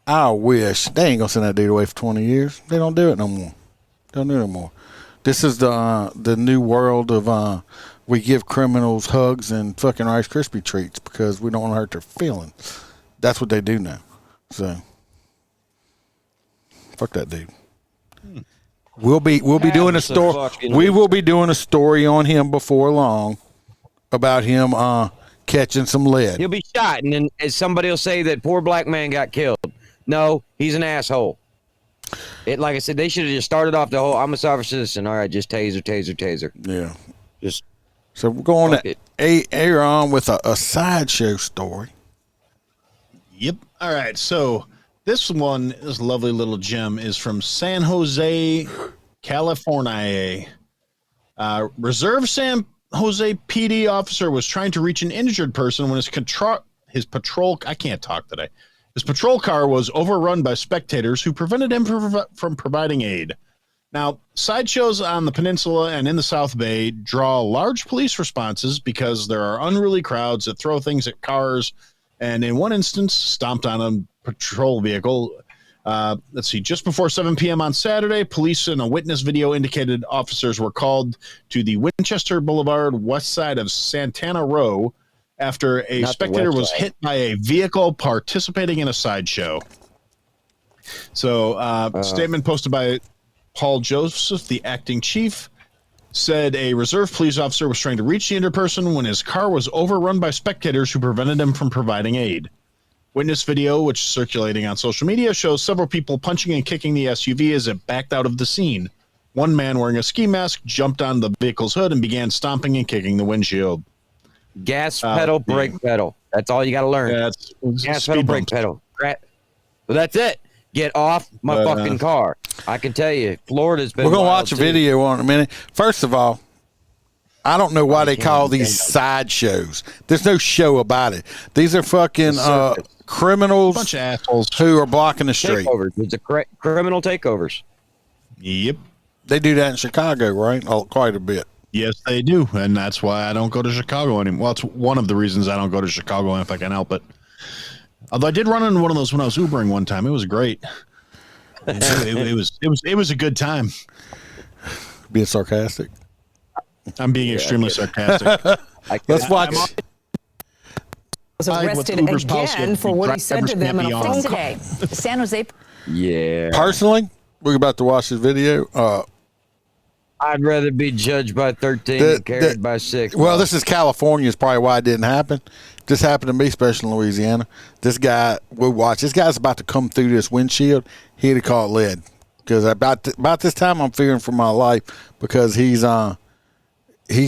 I wish. They ain't going to send that dude away for 20 years. They don't do it no more. Don't do it no more. This is the new world of... we give criminals hugs and fucking Rice Krispie treats because we don't want to hurt their feelings. That's what they do now. So, fuck that dude. We'll be doing a story. We will be doing a story on him before long about him catching some lead. He'll be shot, and then somebody will say that poor black man got killed. No, he's an asshole. Like I said, they should have just started off the whole. I'm a sovereign citizen. All right, just taser. Yeah, just. So we're going to air on with a sideshow story. Yep. All right. So this lovely little gem is from San Jose, California. Reserve San Jose PD officer was trying to reach an injured person when his patrol. I can't talk today. His patrol car was overrun by spectators who prevented him from providing aid. Now, sideshows on the peninsula and in the South Bay draw large police responses because there are unruly crowds that throw things at cars and, in one instance, stomped on a patrol vehicle. Let's see, just before 7 p.m. on Saturday, police in a witness video indicated officers were called to the Winchester Boulevard west side of Santana Row after a spectator was hit by a vehicle participating in a sideshow. So, statement posted by Paul Joseph, the acting chief, said a reserve police officer was trying to reach the injured person when his car was overrun by spectators who prevented him from providing aid. Witness video, which is circulating on social media, shows several people punching and kicking the SUV as it backed out of the scene. One man wearing a ski mask jumped on the vehicle's hood and began stomping and kicking the windshield. Gas pedal, brake pedal. That's all you got to learn. Gas pedal, brake pedal. Well, that's it. Get off my fucking car. I can tell you, Florida's been. We're gonna watch a video on it in a minute. First of all, I don't know why they call these sideshows. There's no show about it. These are fucking criminals, bunch of assholes who are blocking the street. Takeovers. It's a criminal takeovers. Yep, they do that in Chicago, right? Quite a bit. Yes, they do, and that's why I don't go to Chicago anymore. Well, it's one of the reasons I don't go to Chicago if I can help it. Although I did run into one of those when I was Ubering one time. It was great. It was a good time. Being sarcastic. I'm being extremely sarcastic. Let's watch. Was arrested again for what he said to them in a phone call. Today, San Jose. Yeah. Personally, we're about to watch this video. I'd rather be judged by 13 than carried by 6. Well, this is California. Is probably why it didn't happen. This happened to me, especially in Louisiana. This guy, we'll watch. This guy's about to come through this windshield. He'd have caught lead because about this time I'm fearing for my life because he's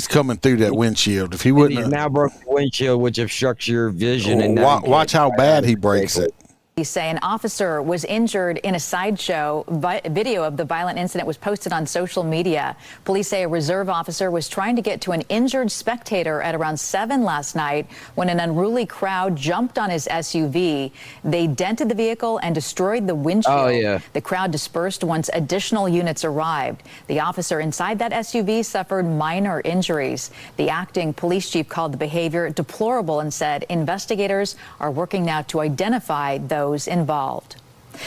coming through that windshield. If he wouldn't, he's now broke the windshield, which obstructs your vision. And watch how bad he breaks it. Police say an officer was injured in a sideshow. Video of the violent incident was posted on social media. Police say a reserve officer was trying to get to an injured spectator at around 7 last night when an unruly crowd jumped on his SUV. They dented the vehicle and destroyed the windshield. Oh, yeah. The crowd dispersed once additional units arrived. The officer inside that SUV suffered minor injuries. The acting police chief called the behavior deplorable and said investigators are working now to identify those involved.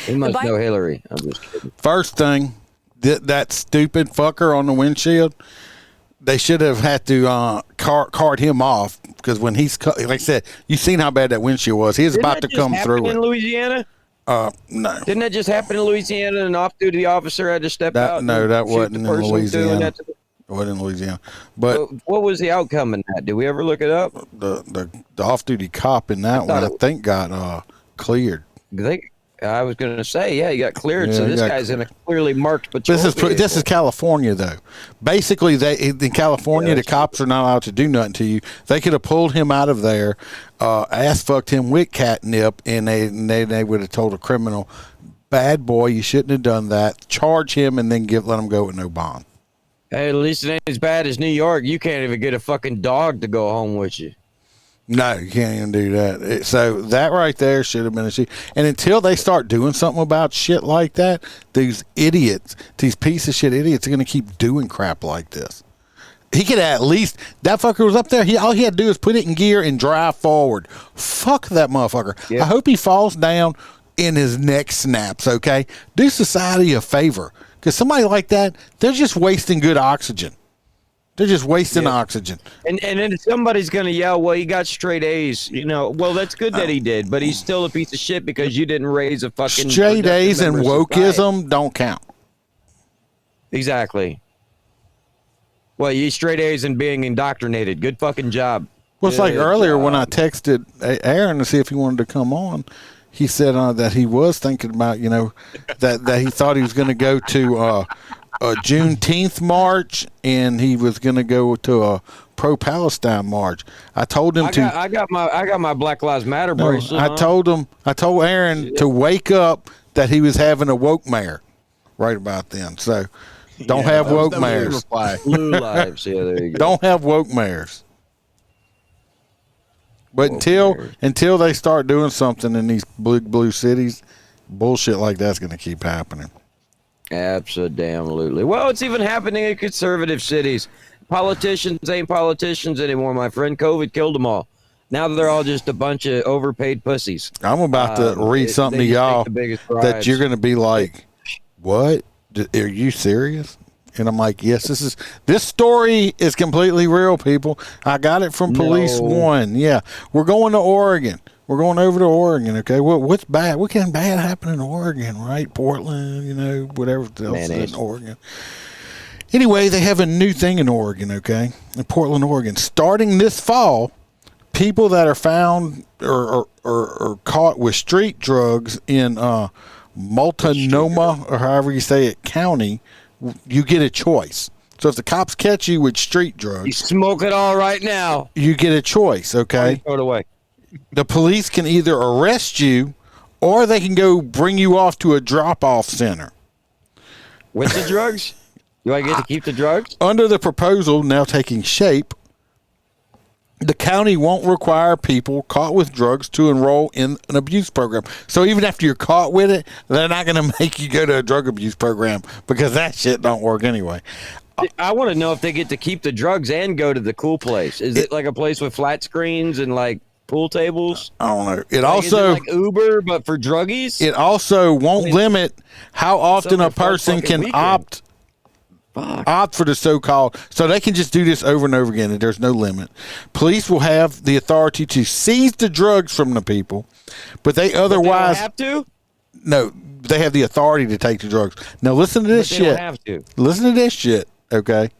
He must know Hillary. I'm just kidding. First thing, that stupid fucker on the windshield, they should have had to cart him off because when he's, like I said, you seen how bad that windshield was. He was about to come through it. In Louisiana? No. Didn't that just happen in Louisiana? And off-duty officer had to step out? No, that wasn't in Louisiana. It wasn't in Louisiana. But what was the outcome in that? Did we ever look it up? The off-duty cop in that one, I think, got cleared. I was going to say, yeah, he got cleared. So this guy's in a clearly marked patrol. This is California, though. Basically, in California, the cops are not allowed to do nothing to you. They could have pulled him out of there, ass fucked him with catnip, and they would have told a criminal, "Bad boy, you shouldn't have done that. Charge him, and then let him go with no bond." Hey, at least it ain't as bad as New York. You can't even get a fucking dog to go home with you. No, you can't even do that. So that right there should have been a shit. And until they start doing something about shit like that, these idiots, these piece of shit idiots are going to keep doing crap like this. He could at least, that fucker was up there. All he had to do is put it in gear and drive forward. Fuck that motherfucker. Yeah. I hope he falls down and his neck snaps, okay? Do society a favor. Because somebody like that, they're just wasting good oxygen. They're just wasting oxygen. And then somebody's going to yell, well, he got straight A's. Well, that's good that he did, but he's still a piece of shit because you didn't raise a fucking... Straight A's and wokeism don't count. Exactly. Well, you straight A's and being indoctrinated. Good fucking job. Well, it's like earlier when I texted Aaron to see if he wanted to come on, he said that he was thinking about, that he thought he was going to go to... a Juneteenth march, and he was going to go to a pro-Palestine march. I told him I got my Black Lives Matter bracelet. I told Aaron to wake up that he was having a woke mare right about then. So don't have woke mares. Blue lives. Yeah, there you go. Don't have woke mares. But until they start doing something in these blue cities, bullshit like that's going to keep happening. Absolutely. Well, it's even happening in conservative cities. Politicians ain't politicians anymore, my friend. COVID killed them all. Now they're all just a bunch of overpaid pussies. I'm about to read something to y'all that you're going to be like, what? Are you serious? And I'm like, yes, this story is completely real, people. I got it from Police One. Yeah. We're going to Oregon. We're going over to Oregon, okay? What's bad? What can bad happen in Oregon, right? Portland, whatever else is in Oregon. Anyway, they have a new thing in Oregon, okay? In Portland, Oregon. Starting this fall, people that are found or caught with street drugs in Multnomah, or however you say it, county, you get a choice. So if the cops catch you with street drugs... You smoke it all right now. You get a choice, okay? Throw it away. The police can either arrest you or they can go bring you off to a drop-off center. With the drugs? Do I get to keep the drugs? Under the proposal now taking shape, the county won't require people caught with drugs to enroll in an abuse program. So even after you're caught with it, they're not going to make you go to a drug abuse program because that shit don't work anyway. I want to know if they get to keep the drugs and go to the cool place. Is it like a place with flat screens and like pool tables? I don't know. It Like, also is it like Uber, but for druggies. It also won't limit how often a Something fun person fucking can weekend. opt for the so-called. So they can just do this over and over again, and there's no limit. Police will have the authority to seize the drugs from the people, but they otherwise have to. No, they have the authority to take the drugs. Now listen to this But shit. they don't have to. Listen to this shit. Okay,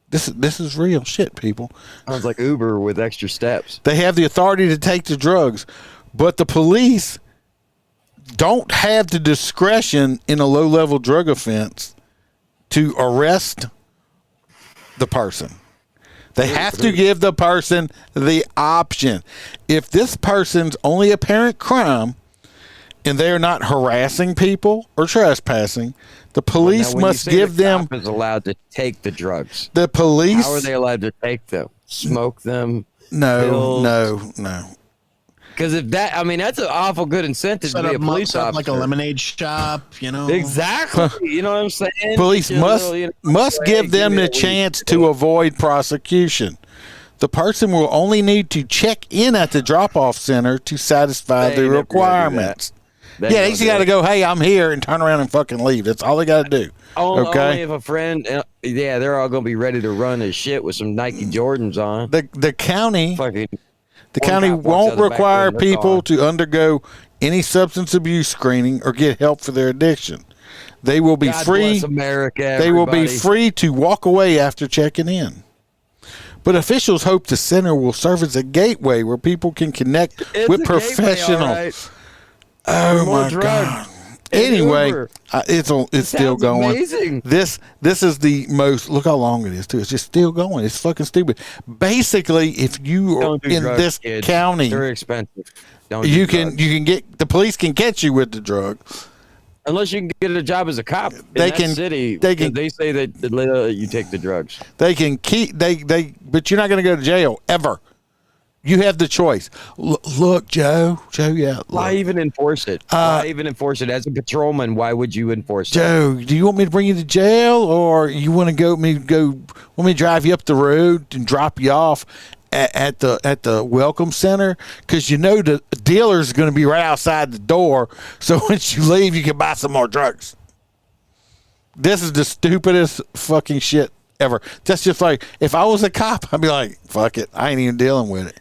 this is real shit, people. Sounds like Uber with extra steps. They have the authority to take the drugs, but the police don't have the discretion in a low-level drug offense to arrest the person. They have to give the person the option. If this person's only apparent crime and they're not harassing people or trespassing, the police must give them. Is allowed to take the drugs. The police. How are they allowed to take them? Smoke them? No. Because if that, I mean, that's an awful good incentive Set to be a up police officer. like a lemonade shop, you know. Exactly. You know what I'm saying? Police Get a must little, you know, must hey, give them me the that weed. chance to avoid prosecution. The person will only need to check in at the drop-off center to satisfy They the ain't never gonna do requirements. They Yeah, ain't they just gonna got to do go, hey, I'm here, and turn around and fucking leave. That's all they got to do. Only Okay? if a friend, yeah, they're all gonna be ready to run as shit with some Nike Jordans on. The county, Fucking, the one county cop walks won't out the back require door and they're people gone. to undergo any substance abuse screening or get help for their addiction. They will be God free. bless America, They will be everybody. free to walk away after checking in. But officials hope the center will serve as a gateway where people can connect It's with a gateway, professionals. all right. Oh More my drugs god! and Anyway, Uber. it's still sounds going. amazing. This is the most. Look how long it is too. It's just still going. It's fucking stupid. Basically, if you are Don't do in drugs, this kids. county, They're expensive. Don't you do can drugs. you can get the police can catch you with the drug. Unless you can get a job as a cop in They that can- city. they can- They say that you take the drugs. They can keep but you're not going to go to jail ever. You have the choice. Look, Joe, yeah. Why look. even enforce it? Why even enforce it as a patrolman? Why would you enforce it? Joe, do you want me to bring you to jail, or you want to want me to drive you up the road and drop you off at the welcome center? Because you know the dealer's going to be right outside the door, so once you leave, you can buy some more drugs. This is the stupidest fucking shit ever. That's just like if I was a cop, I'd be like, fuck it, I ain't even dealing with it.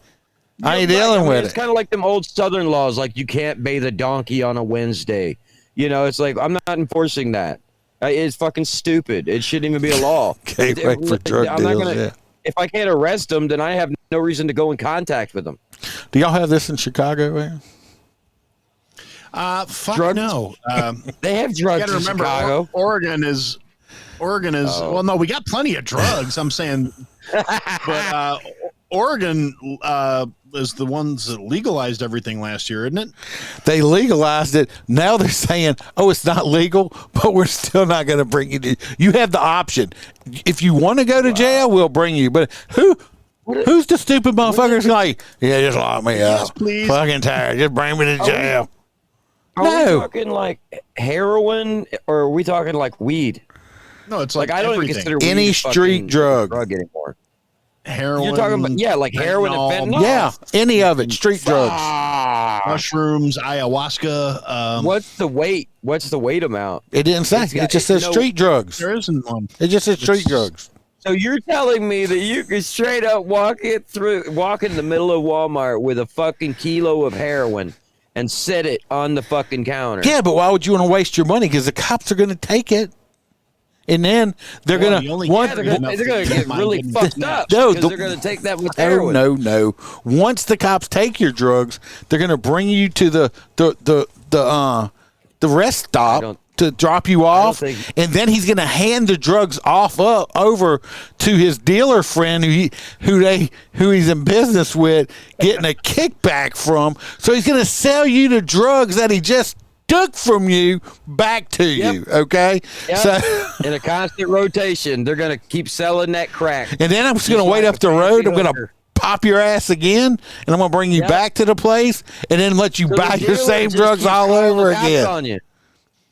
I ain't dealing with It's it. kind of like them old Southern laws, like you can't bathe a donkey on a Wednesday. You know, it's like I'm not enforcing that. It's fucking stupid. It shouldn't even be a law. Gateway for drug I'm not deals, gonna, yeah. If I can't arrest them, then I have no reason to go in contact with them. Do y'all have this in Chicago, man? Fuck Drugs? no. They have You drugs gotta in remember, Chicago. Oregon is. Well, no, we got plenty of drugs. I'm saying, but Oregon is the ones that legalized everything last year, isn't it? They legalized it. Now they're saying, "Oh, it's not legal, but we're still not going to bring you to." You have the option. If you want to go to jail, we'll bring you. But who's the stupid motherfuckers like? Yeah, just lock me up. Please. Fucking tired. Just bring me to jail. Are we talking like heroin, or are we talking like weed? No, it's Like I don't even consider weed Any a street fucking drug. anymore. Heroin. You're talking about like heroin and fentanyl. Yeah, any of it. Street drugs. Mushrooms, ayahuasca. What's the weight? What's the weight amount? It didn't say. It just says street drugs. There isn't one. It just says street drugs. So you're telling me that you could straight up walk in the middle of Walmart with a fucking kilo of heroin and set it on the fucking counter? Yeah, but why would you want to waste your money? Because the cops are going to take it. And then they're Well, gonna you only get they're gonna get really fucked up No, because they're gonna take that with heroin. No. Once the cops take your drugs, they're gonna bring you to the rest stop to drop you off, and then he's gonna hand the drugs over to his dealer friend who he's in business with, getting a kickback from. So he's gonna sell you the drugs that he just took from you back to you, okay? Yep. So in a constant rotation, they're gonna keep selling that crack. and then I'm just gonna wait up the road. I'm gonna pop your ass again, and I'm gonna bring you back to the place, and then let you So buy the your dealer same just drugs keeps all calling over the cops again. on you.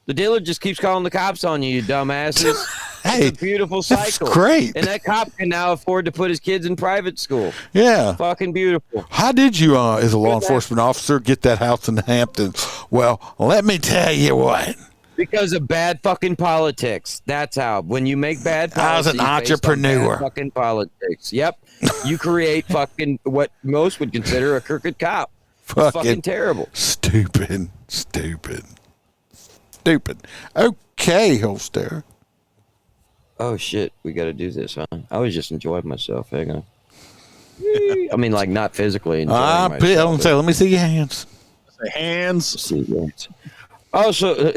The dealer just keeps calling the cops on you, you dumbasses. Hey, it's a beautiful cycle. That's great. And that cop can now afford to put his kids in private school. Yeah. Fucking beautiful. How did you, as a law enforcement officer, get that house in the Hamptons? Well, let me tell you what. Because of bad fucking politics. That's how. When you make bad policy, I was an entrepreneur. Fucking politics. Yep. You create fucking what most would consider a crooked cop. It's fucking terrible. Stupid. Okay, Holster. Oh shit, we got to do this, huh? I was just enjoying myself. Hang on. I mean, like not physically enjoying myself. Let me see your hands. Say hands. Oh, so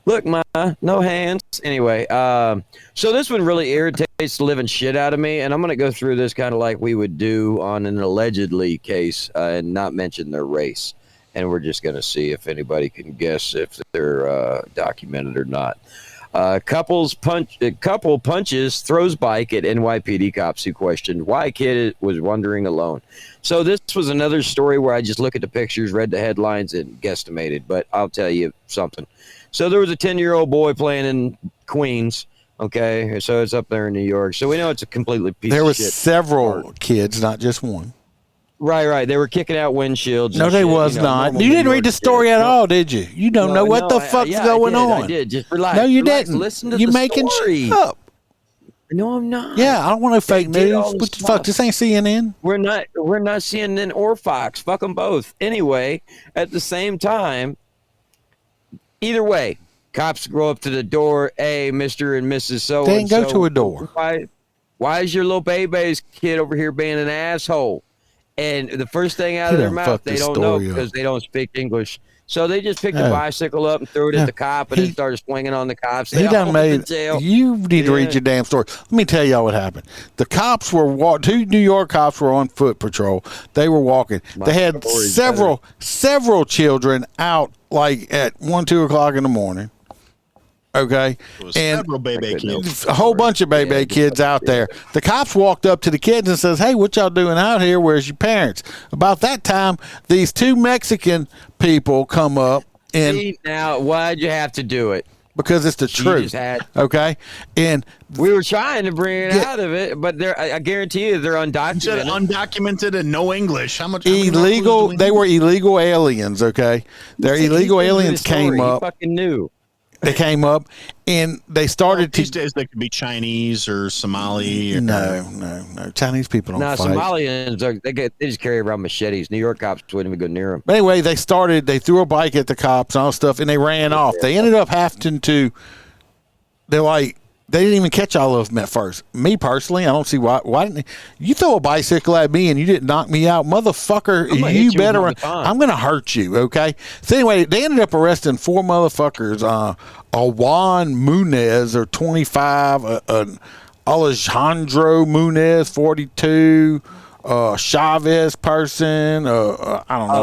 look, no hands. Anyway, so this one really irritates the living shit out of me, and I'm gonna go through this kind of like we would do on an allegedly case, and not mention their race, and we're just gonna see if anybody can guess if they're documented or not. Couple punches, throws bike at NYPD cops who questioned why kid was wandering alone. So this was another story where I just look at the pictures, read the headlines, and guesstimated. But I'll tell you something. So there was a 10-year-old boy playing in Queens. Okay, so it's up there in New York. So we know it's a completely piece There of was shit. several kids, not just one. Right. They were kicking out windshields. No, they was not. You didn't read the story at all, did you? You don't know what the fuck's going on. I did. Just relax. No, you Relax. didn't. Listen to you the making story. shit up. No, I'm not. Yeah, I don't want no fake news. What the fuck? This ain't CNN. We're not CNN or Fox. Fuck them both. Anyway, at the same time, either way, cops go up to the door. Hey, Mr. and Mrs. So They didn't go to a door. Why is your little baby's kid over here being an asshole? And the first thing out of their mouth, they don't know because they don't speak English. So they just picked a bicycle up and threw it at the cop and then started swinging on the cops. He done made. You need to read your damn story. Let me tell y'all what happened. The cops were two New York cops were on foot patrol. They were walking. They had several children out like at 1, 2 o'clock in the morning. Okay, and several baby kids. a whole bunch of baby kids out there. The cops walked up to the kids and says, "Hey, what y'all doing out here? Where's your parents?" About that time, these two Mexican people come up and See, now why'd you have to do it? Because it's the truth. Okay, and we were trying to bring it out of it, but I guarantee you they're undocumented. Undocumented and no English. How much illegal? They were illegal aliens. Okay, their illegal aliens came up. He fucking knew. They came up and they started these days they could be Chinese or Somali. Or, no. Chinese people don't fight. Somalians they just carry around machetes. New York cops wouldn't even go near them. But anyway, they threw a bike at the cops and all stuff, and they ran off. They ended up having to. They didn't even catch all of them at first. Me personally, I don't see why didn't you throw a bicycle at me and you didn't knock me out, motherfucker? You better. I'm gonna hurt you, okay? So anyway, they ended up arresting 4 motherfuckers. Juan Munez, or 25, Alejandro Munez, 42, Chavez person. I don't know.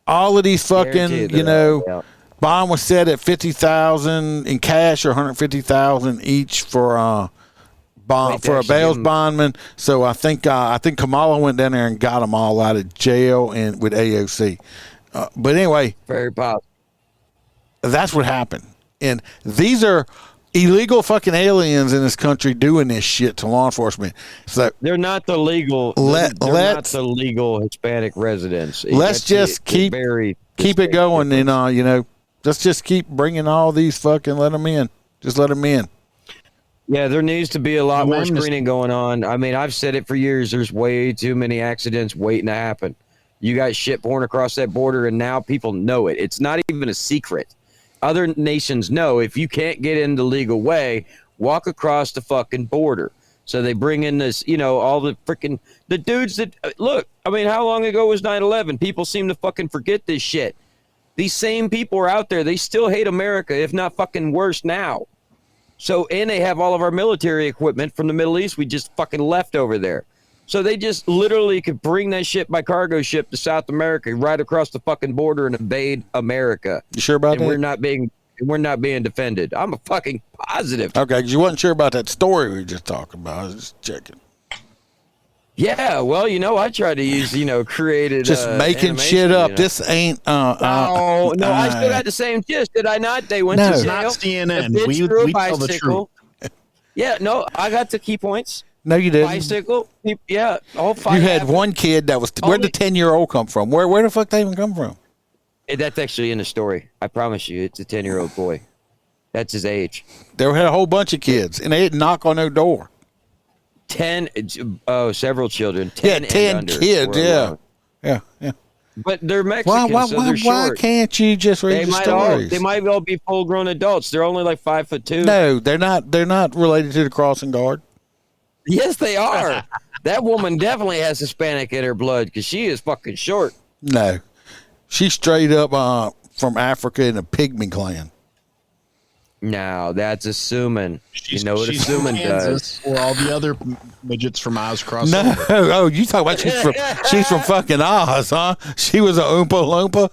All of these fucking, bond was set at $50,000 in cash or $150,000 each for a bail bondman. So I think Kamala went down there and got them all out of jail and with AOC. But anyway, very possible. That's what happened. And these are illegal fucking aliens in this country doing this shit to law enforcement. So they're not the legal. They're not the legal Hispanic residents. Let's just keep it going, and let's just keep bringing all these fucking let them in. Just let them in. Yeah, there needs to be a lot more screening going on. I mean, I've said it for years. There's way too many accidents waiting to happen. You got shit pouring across that border, and now people know it. It's not even a secret. Other nations know if you can't get in the legal way, walk across the fucking border. So they bring in this, all the dudes that look. I mean, how long ago was 9/11? People seem to fucking forget this shit. These same people are out there. They still hate America, if not fucking worse now. So, and they have all of our military equipment from the Middle East we just fucking left over there. So they just literally could bring that shit by cargo ship to South America, right across the fucking border and invade America. You sure about that? We're not being defended. I'm a fucking positive. Okay, because you wasn't sure about that story we were just talking about. I was just checking. Yeah, well, I try to use, created. Just making shit up. This ain't. No, I still got the same gist, did I not? They went to jail. It's not CNN. The bitch We threw a tell the truth. bicycle. Yeah, no, I got the key points. No, you didn't. Bicycle. Yeah, all five. You had one kid that was. Where'd the 10-year-old come from? Where the fuck they even come from? That's actually in the story. I promise you, it's a 10-year-old boy. That's his age. There had a whole bunch of kids, and they didn't knock on their door. 10. Several children. 10 kids. Yeah. But they're Mexican, so they're short. Why can't you just read the stories? They might all be full-grown adults. They're only like 5'2". No, they're not. They're not related to the crossing guard. Yes, they are. That woman definitely has Hispanic in her blood because she is fucking short. No, she's straight up from Africa in a pygmy clan. No, that's assuming. You know what assuming does. Or all the other midgets from Oz cross. No, oh, you talk about she's from fucking Oz, huh? She was a Oompa Loompa.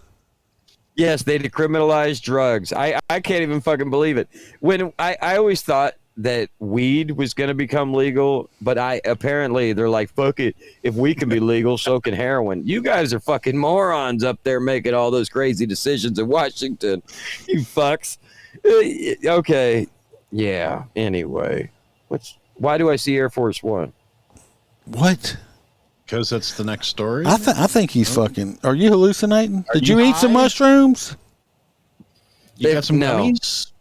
Yes, they decriminalized drugs. I can't even fucking believe it. When I always thought that weed was going to become legal, but apparently they're like, fuck it. If we can be legal, so can heroin. You guys are fucking morons up there making all those crazy decisions in Washington. You fucks. Okay. Yeah. Anyway, why do I see Air Force One? What? Because that's the next story. I think he's fucking. Are you hallucinating? Did you eat some mushrooms? You got some gummies?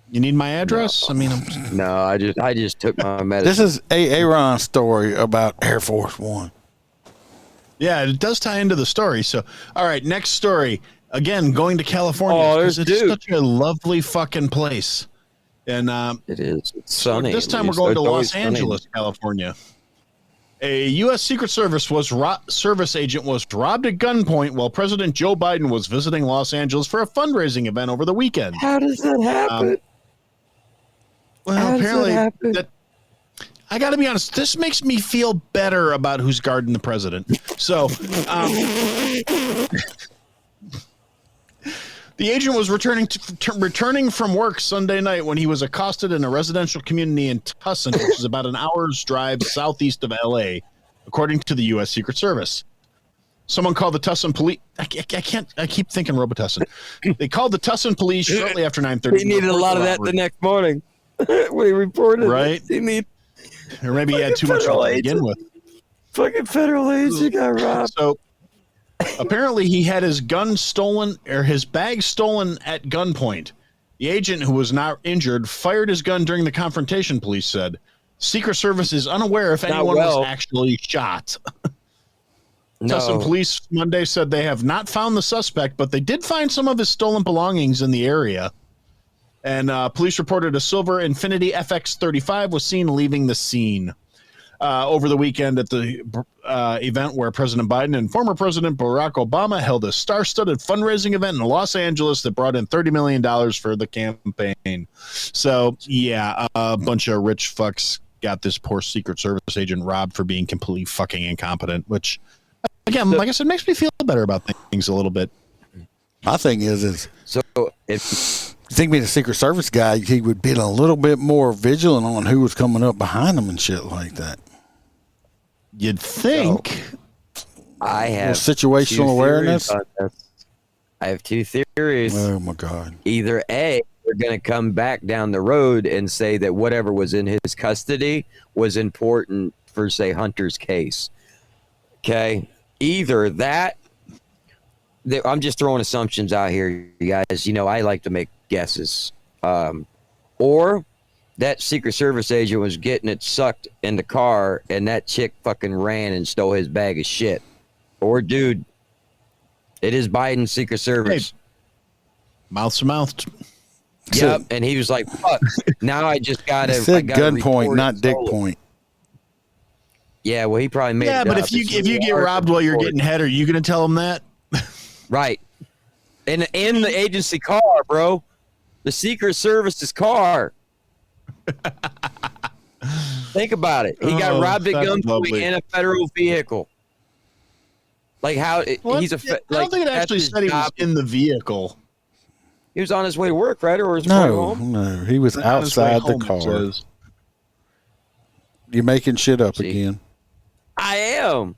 You need my address? No. I mean, no. I just took my medicine. This is Aaron's story about Air Force One. Yeah, it does tie into the story. So, all right, next story. Again, going to California. Oh, there's it's such a lovely fucking place. And it is. It's sunny. This time we're going to Los Angeles, California. A U.S. Secret Service agent was robbed at gunpoint while President Joe Biden was visiting Los Angeles for a fundraising event over the weekend. How does that happen? Apparently, I got to be honest. This makes me feel better about who's guarding the president. So, the agent was returning from work Sunday night when he was accosted in a residential community in Tucson, which is about an hour's drive southeast of L.A., according to the U.S. Secret Service. Someone called the Tucson police. I keep thinking Robitussin. They called the Tucson police shortly after 9:30. He needed a lot of that the next morning when he reported. Right? Or maybe he had too much to begin with. Fucking federal agent got robbed. So apparently he had his gun stolen or his bag stolen at gunpoint. The agent, who was not injured, fired his gun during the confrontation, police said. Secret Service is unaware if anyone was actually shot. Tucson police Monday said they have not found the suspect, but they did find some of his stolen belongings in the area. And police reported a silver Infiniti FX35 was seen leaving the scene over the weekend at the event where President Biden and former President Barack Obama held a star-studded fundraising event in Los Angeles that brought in $30 million for the campaign. So, yeah, a bunch of rich fucks got this poor Secret Service agent robbed for being completely fucking incompetent, which, again, like I said, makes me feel better about things a little bit. My thing is so if you think being a Secret Service guy, he would be a little bit more vigilant on who was coming up behind him and shit like that. You'd think. So, I have situational awareness. I have two theories. Oh my God! Either A, they're going to come back down the road and say that whatever was in his custody was important for, say, Hunter's case. Okay, either that. I'm just throwing assumptions out here, you guys. I like to make guesses. Or that Secret Service agent was getting it sucked in the car, and that chick fucking ran and stole his bag of shit. Or, dude, it is Biden's Secret Service. Hey, mouth to mouth. Yep, and he was like, "Fuck! Now I just gotta." It said gunpoint, not dick point. Yeah, well, he probably made. Yeah, but if you get robbed while you're getting head, are you going to tell him that? Right. In the agency car, bro. The Secret Service's car. Think about it. He got robbed at gunpoint in a federal vehicle. Like how he's a. I don't think it actually said he was in the vehicle. He was on his way to work, right? Or was he home? No, he was outside the car. You're making shit up again. I am.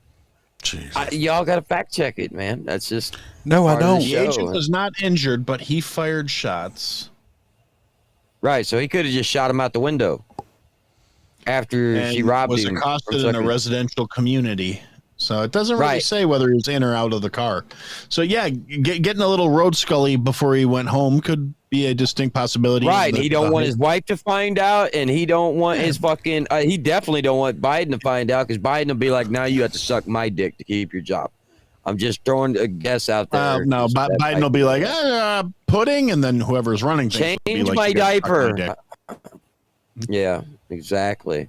Y'all got to fact check it, man. That's just no, I don't. The agent was not injured, but he fired shots. Right, so he could have just shot him out the window after And she robbed was him. accosted in a residential community. So it doesn't really say whether he was in or out of the car. So yeah, getting a little road scully before he went home could be a distinct possibility. Right, he don't want his wife to find out, and he don't want his fucking. He definitely don't want Biden to find out, because Biden will be like, "Now you have to suck my dick to keep your job." I'm just throwing a guess out there. No, Biden will be like, pudding, and then whoever's running things will be change like, my "You gotta suck diaper. my dick." Yeah, exactly.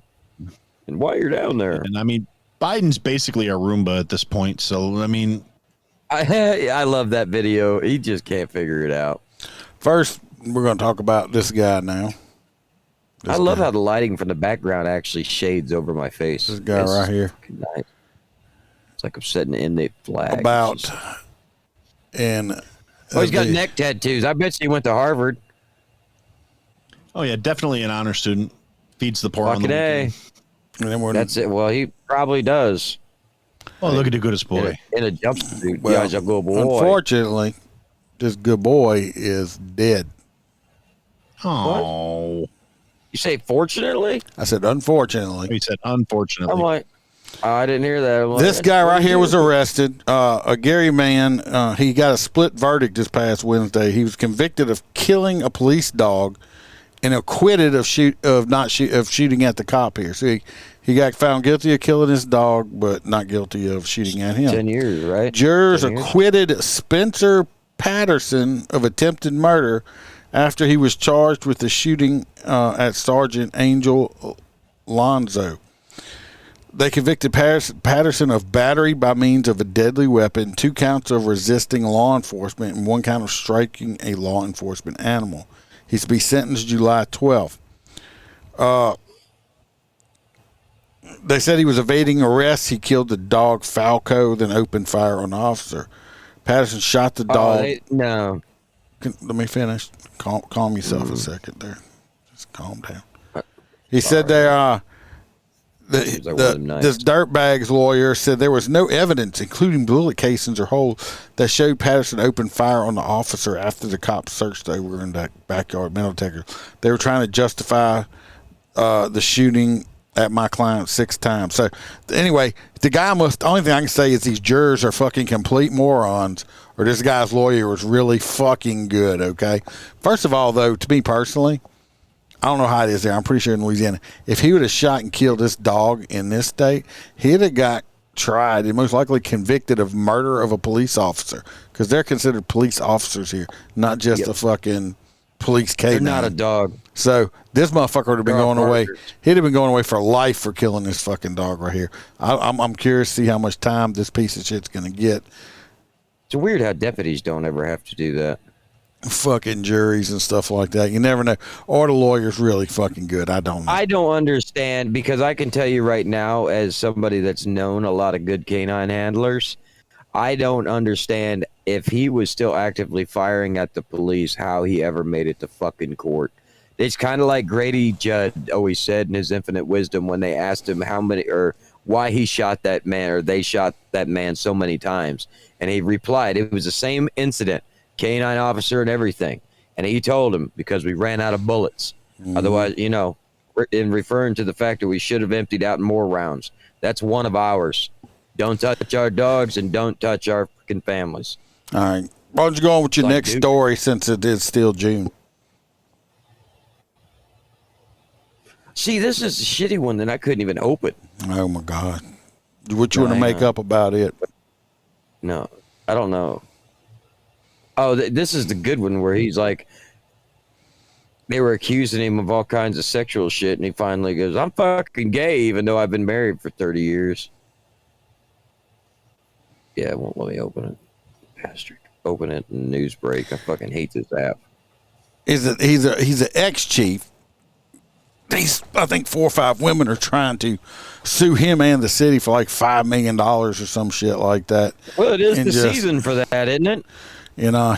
And while you're down there, and I mean, Biden's basically a Roomba at this point. So I mean, I love that video. He just can't figure it out. First, we're going to talk about this guy now. I love how the lighting from the background actually shades over my face. This guy right here. Nice. It's like I'm setting in the flag. He's got neck tattoos. I bet he went to Harvard. Oh yeah, definitely an honor student. Feeds the poor on the weekend. That's it. Well, he probably does. Oh, look at the goodest boy in a jumpsuit. Well, Yeah, he's a good boy. Unfortunately, this good boy is dead. Oh. You say fortunately? I said unfortunately. He said unfortunately. I'm like, I didn't hear that. Like, this guy right here was arrested. A Gary man. He got a split verdict this past Wednesday. He was convicted of killing a police dog and acquitted of shooting at the cop here. So he got found guilty of killing his dog, but not guilty of shooting at him. 10 years, right? Jurors acquitted Spencer Patterson of attempted murder after he was charged with the shooting at Sergeant Angel Lonzo. They convicted Patterson of battery by means of a deadly weapon, 2 counts of resisting law enforcement, and 1 count of striking a law enforcement animal. He's to be sentenced July 12th. They said he was evading arrest. He killed the dog Falco, then opened fire on the officer. Patterson shot the dog. No. Let me finish. Calm yourself a second there. Just calm down. He said there, this dirtbag's lawyer said there was no evidence, including bullet casings or holes, that showed Patterson opened fire on the officer after the cops searched over in that backyard metal detector. They were trying to justify the shooting at my client 6 times. So anyway, the only thing I can say is these jurors are fucking complete morons, or this guy's lawyer was really fucking good, okay? First of all, though, to me personally, I don't know how it is there. I'm pretty sure in Louisiana, if he would have shot and killed this dog in this state, he'd have got tried and most likely convicted of murder of a police officer, because they're considered police officers here, not just a fucking police K9. They're not a dog. So this motherfucker would have been going away. He'd have been going away for life for killing this fucking dog right here. I'm curious to see how much time this piece of shit's going to get. It's weird how deputies don't ever have to do that. Fucking juries and stuff like that. You never know. Or the lawyer's really fucking good. I don't know. I don't understand, because I can tell you right now, as somebody that's known a lot of good canine handlers, I don't understand if he was still actively firing at the police, how he ever made it to fucking court. It's kind of like Grady Judd always said in his infinite wisdom when they asked him how many or why he shot that man, or they shot that man so many times. And he replied, it was the same incident, canine officer and everything. And he told him, because we ran out of bullets. Otherwise, in referring to the fact that we should have emptied out more rounds. That's one of ours. Don't touch our dogs and don't touch our freaking families. All right. Why don't you go on with your next story, since it is still June? See, this is a shitty one that I couldn't even open. Oh, my God. What you want to make up about it? No, I don't know. Oh, this is the good one where he's like, they were accusing him of all kinds of sexual shit, and he finally goes, I'm fucking gay, even though I've been married for 30 years. Yeah, it won't let me open it. Bastard. Open it in news break. I fucking hate this app. He's an ex-chief. I think 4 or 5 women are trying to sue him and the city for like $5 million or some shit like that. Well, it is season for that, isn't it?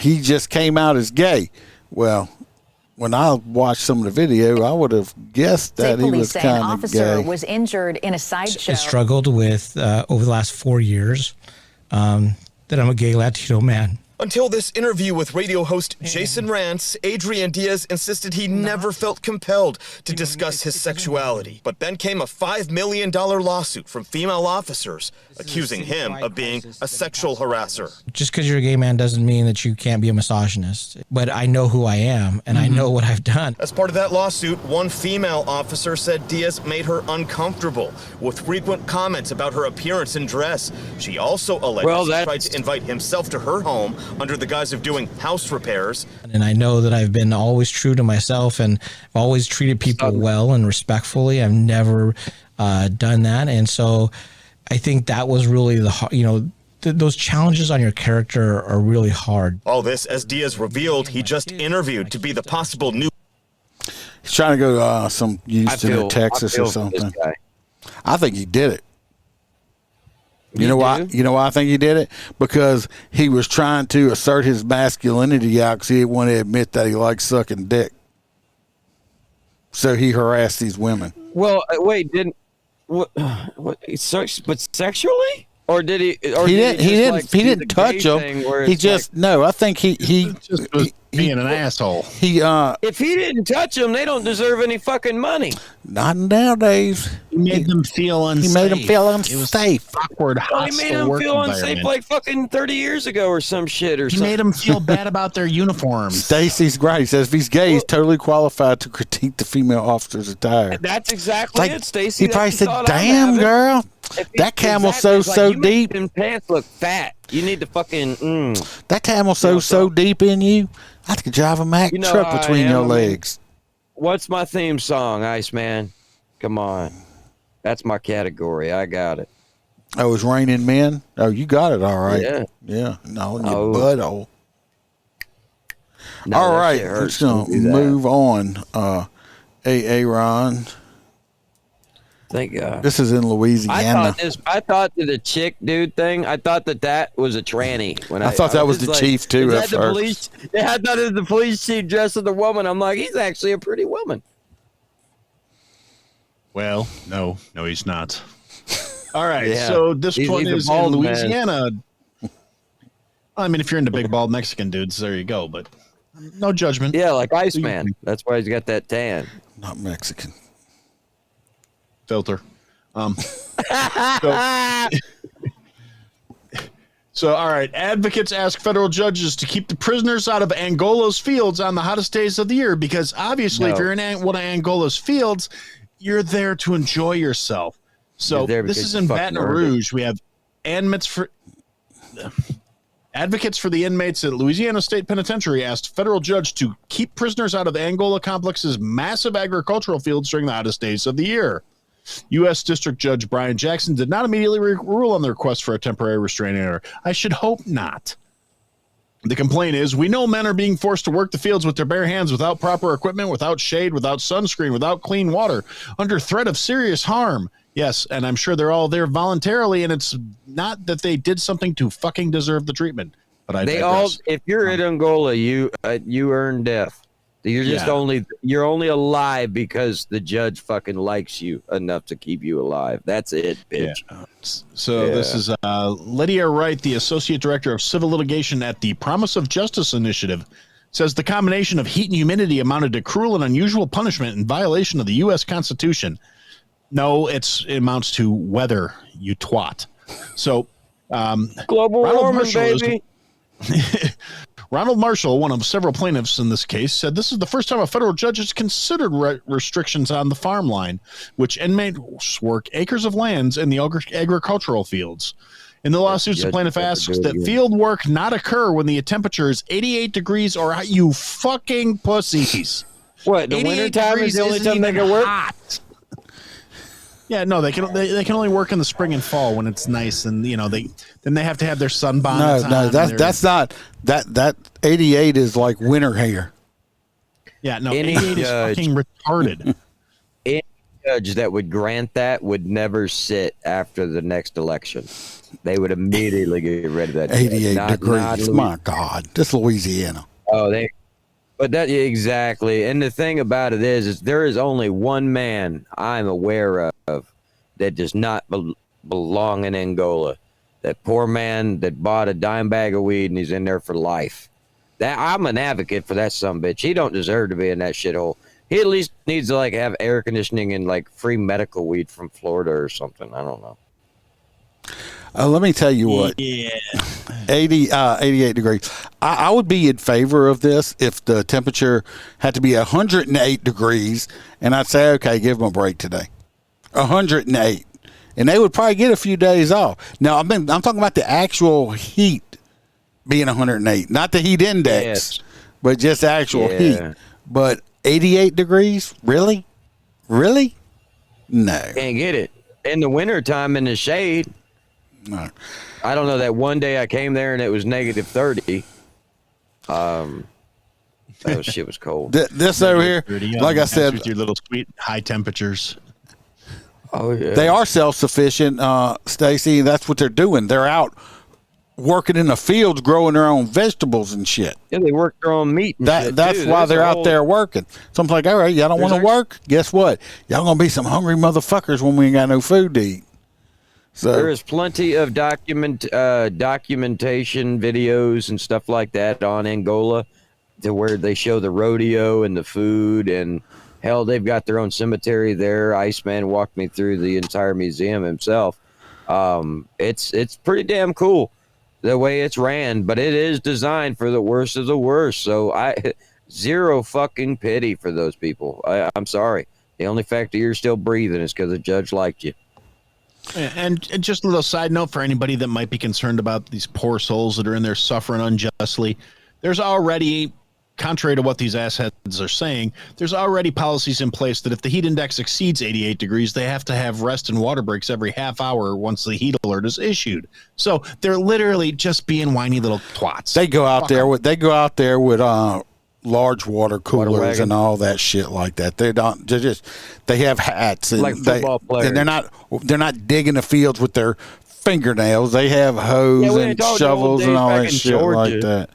He just came out as gay. Well, when I watched some of the video, I would have guessed that he was kind of gay. Officer was injured in a sideshow. Struggled with over the last 4 years that I'm a gay Latino man. Until this interview with radio host Jason Rantz, Adrian Diaz insisted he never felt compelled to discuss his sexuality. But then came a $5 million lawsuit from female officers accusing him of being a sexual harasser. Just because you're a gay man doesn't mean that you can't be a misogynist. But I know who I am, and I know what I've done. As part of that lawsuit, one female officer said Diaz made her uncomfortable with frequent comments about her appearance and dress. She also alleged he tried to invite himself to her home under the guise of doing house repairs. And I know that I've been always true to myself and I've always treated people well and respectfully. I've never done that. And so I think that was really those challenges on your character are really hard. All this, as Diaz revealed, he just interviewed to be the possible new. He's trying to go to some Houston or Texas or something. I think he did it. You know why? You know why I think he did it? Because he was trying to assert his masculinity out because he didn't want to admit that he liked sucking dick. So he harassed these women. Well, wait, but sexually? Or did he? Or he didn't touch him. He just I think he just was being an asshole. If he didn't touch them, they don't deserve any fucking money. Not nowadays. He made them feel unsafe. He made them feel unsafe. Awkward, hostile he made them feel unsafe like fucking 30 years ago or some shit or something. He made them feel bad about their uniforms. Stacy's great. He says if he's gay, he's totally qualified to critique the female officer's attire. That's exactly it, Stacy. He probably said, "Damn, girl, that camel's so deep." Them pants look fat. You need to fucking. That camel's so deep in you. I could drive a Mack truck between your legs. What's my theme song, Iceman? Come on. That's my category. I got it. Oh, it's Raining Men? Oh, you got it all right. Yeah. Yeah. No, in your butthole. No, all right. Let's move on. Aaron. Thank God. This is in Louisiana. I thought that the chick dude thing, I thought that was a tranny. I thought that was the chief too at first. I thought it was the police chief dressed as a woman. I'm like, he's actually a pretty woman. Well, no, he's not. All right, so this one is in Louisiana. I mean, if you're into big bald Mexican dudes, there you go. But no judgment. Yeah, like Iceman. That's why he's got that tan. Not Mexican. Filter. So, all right. Advocates ask federal judges to keep the prisoners out of Angola's fields on the hottest days of the year because obviously, if you're in one of Angola's fields, you're there to enjoy yourself. So this is in Baton Rouge. We have advocates for the inmates at Louisiana State Penitentiary asked federal judge to keep prisoners out of the Angola complex's massive agricultural fields during the hottest days of the year. U.S. District Judge Brian Jackson did not immediately rule on the request for a temporary restraining order. I should hope not. The complaint is, we know men are being forced to work the fields with their bare hands without proper equipment, without shade, without sunscreen, without clean water, under threat of serious harm. Yes, and I'm sure they're all there voluntarily, and it's not that they did something to fucking deserve the treatment. But I digress. If you're in Angola, you earn death. You're just you're only alive because the judge fucking likes you enough to keep you alive. That's it, bitch. Yeah. So this is Lydia Wright, the Associate Director of Civil Litigation at the Promise of Justice Initiative, says the combination of heat and humidity amounted to cruel and unusual punishment in violation of the U.S. Constitution. No, it amounts to weather, you twat. So global warming, baby. Ronald Marshall, one of several plaintiffs in this case, said this is the first time a federal judge has considered restrictions on the farm line, which inmates work acres of lands in the agricultural fields. In the lawsuits, the plaintiff asks that field work not occur when the temperature is 88 degrees or hot. You fucking pussies. What, the winter time is the only time they can work? Hot. Yeah, no, they can only work in the spring and fall when it's nice, and they have to have their sunbonnets. No, that's not that 88 is like winter here. Yeah, no, 88 is fucking retarded. Any judge that would grant that would never sit after the next election. They would immediately get rid of that. 88 degrees. My God, this Louisiana. Oh, But that exactly. And the thing about it is there is only one man I'm aware of that does not belong in Angola. That poor man that bought a dime bag of weed and he's in there for life. That I'm an advocate for that sumbitch. He don't deserve to be in that shithole. He at least needs to like have air conditioning and like free medical weed from Florida or something. I don't know. Let me tell you what. 88 degrees. I would be in favor of this if the temperature had to be 108 degrees, and I'd say, okay, give them a break today. 108. And they would probably get a few days off. Now, I'm talking about the actual heat being 108, not the heat index, but just the actual heat. But 88 degrees? Really? Really? No. Can't get it. In the wintertime in the shade. No. I don't know. That one day I came there and it was negative 30. That shit was cold. This over here, like I said, with your little sweet high temperatures. Oh yeah, they are self-sufficient, Stacy. That's what they're doing. They're out working in the fields, growing their own vegetables and shit. Yeah, they work their own meat. And shit that's too. why they're out there working. So I'm like, all right, y'all don't want to work? Guess what? Y'all gonna be some hungry motherfuckers when we ain't got no food to eat. So there is plenty of documentation, videos, and stuff like that on Angola, to where they show the rodeo and the food, and hell, they've got their own cemetery there. Iceman walked me through the entire museum himself. It's pretty damn cool the way it's ran, but it is designed for the worst of the worst. So zero fucking pity for those people. I'm sorry. The only factor you're still breathing is because the judge liked you. And just a little side note for anybody that might be concerned about these poor souls that are in there suffering unjustly. There's already, contrary to what these assheads are saying, there's already policies in place that if the heat index exceeds 88 degrees, they have to have rest and water breaks every half hour once the heat alert is issued. So they're literally just being whiny little twats. They go out there with large water coolers and all that shit like that. They have hats and like football players. And they're not digging the fields with their fingernails. They have hose and shovels and all that shit like that.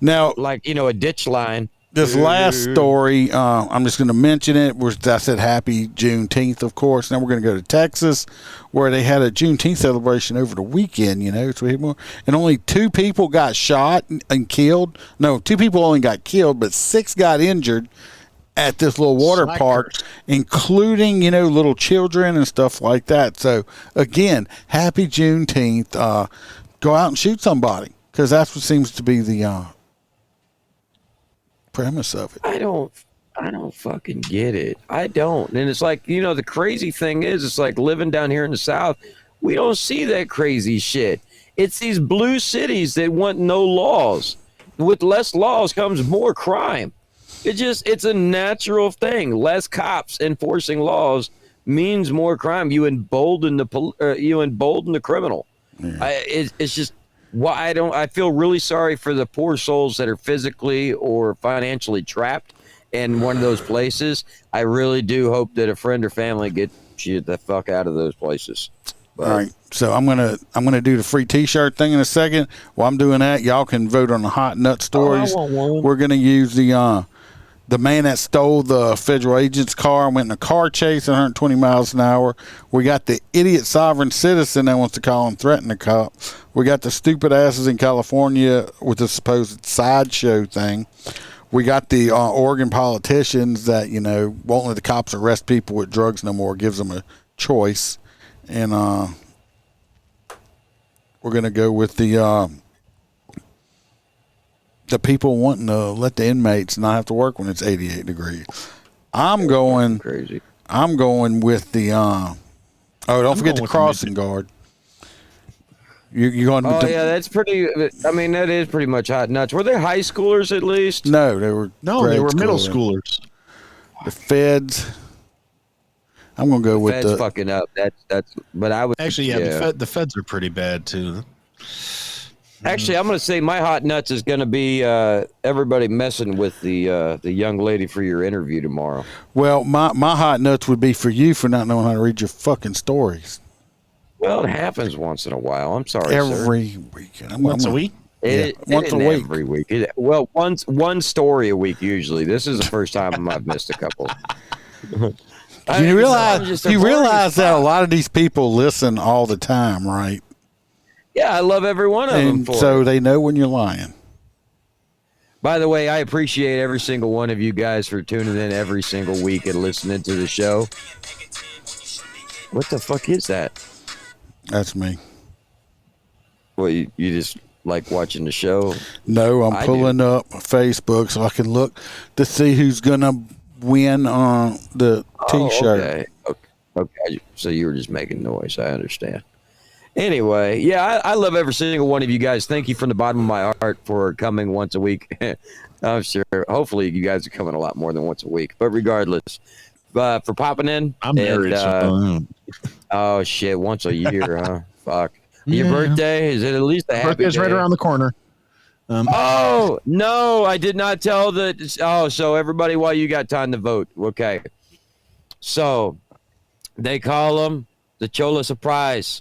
Now, like, a ditch line. This last story, I'm just going to mention it. I said happy Juneteenth, of course. Now we're going to go to Texas, where they had a Juneteenth celebration over the weekend, and only 2 people got shot and killed. No, 2 people only got killed, but 6 got injured at this little water park, including, little children and stuff like that. So, again, happy Juneteenth. Go out and shoot somebody, because that's what seems to be the premise of it. I don't fucking get it. I don't. And it's like, the crazy thing is, it's like living down here in the South, we don't see that crazy shit. It's these blue cities that want no laws. With less laws comes more crime. It's a natural thing. Less cops enforcing laws means more crime. You embolden the criminal. Yeah. It's just why I feel really sorry for the poor souls that are physically or financially trapped in one of those places. I really do hope that a friend or family get the fuck out of those places. But, all right, so I'm gonna do the free T-shirt thing in a second. While I'm doing that, y'all can vote on the hot nut stories. I want one. We're gonna use the man that stole the federal agent's car and went in a car chase at 120 miles an hour. We got the idiot sovereign citizen that wants to call and threaten the cop. We got the stupid asses in California with the supposed sideshow thing. We got the Oregon politicians that, won't let the cops arrest people with drugs no more, gives them a choice. And we're going to go with the people wanting to let the inmates not have to work when it's 88 degrees. I'm going crazy. I'm going with the don't forget the crossing guard. You're going with yeah, that's pretty. I mean, that is pretty much hot nuts. Were they high schoolers at least? No, they were middle schoolers. The feds. I'm gonna go with the fucking up. That's. But I would actually, the feds are pretty bad too. Actually, I'm going to say my hot nuts is going to be everybody messing with the young lady for your interview tomorrow. Well, my hot nuts would be for you for not knowing how to read your fucking stories. Well, it happens once in a while. I'm sorry, Every weekend. Once a week? Once a week. Every week. One story a week usually. This is the first time I've missed a couple. You realize that a lot of these people listen all the time, right? Yeah, I love every one of them. And so they know when you're lying. By the way, I appreciate every single one of you guys for tuning in every single week and listening to the show. What the fuck is that? That's me. Well, you just like watching the show? No, I'm pulling up Facebook so I can look to see who's going to win on the T-shirt. Okay. So you were just making noise. I understand. Anyway, yeah, I love every single one of you guys. Thank you from the bottom of my heart for coming once a week. I'm sure. Hopefully, you guys are coming a lot more than once a week. But regardless, for popping in. I'm married. Oh, shit. Once a year, huh? Fuck. Your birthday? Is it at least a happy birthday's day? right around the corner. Oh, no, I did not tell that. Oh, so everybody, while you got time to vote. Okay. So they call them the Chola Surprise.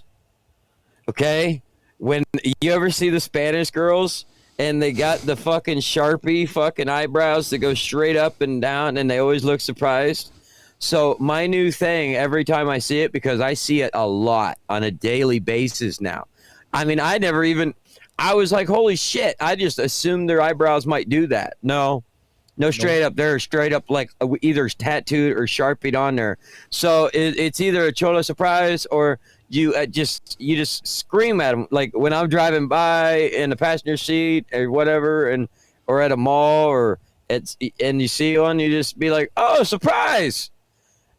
Okay, when you ever see the Spanish girls and they got the fucking Sharpie fucking eyebrows that go straight up and down and they always look surprised. So my new thing every time I see it, because I see it a lot on a daily basis now. I mean, I was like, holy shit. I just assumed their eyebrows might do that. No, straight up. They're straight up like either tattooed or Sharpied on there. So it's either a Chola Surprise or you just scream at them. Like when I'm driving by in the passenger seat or whatever, or at a mall and you see one, you just be like, oh, surprise.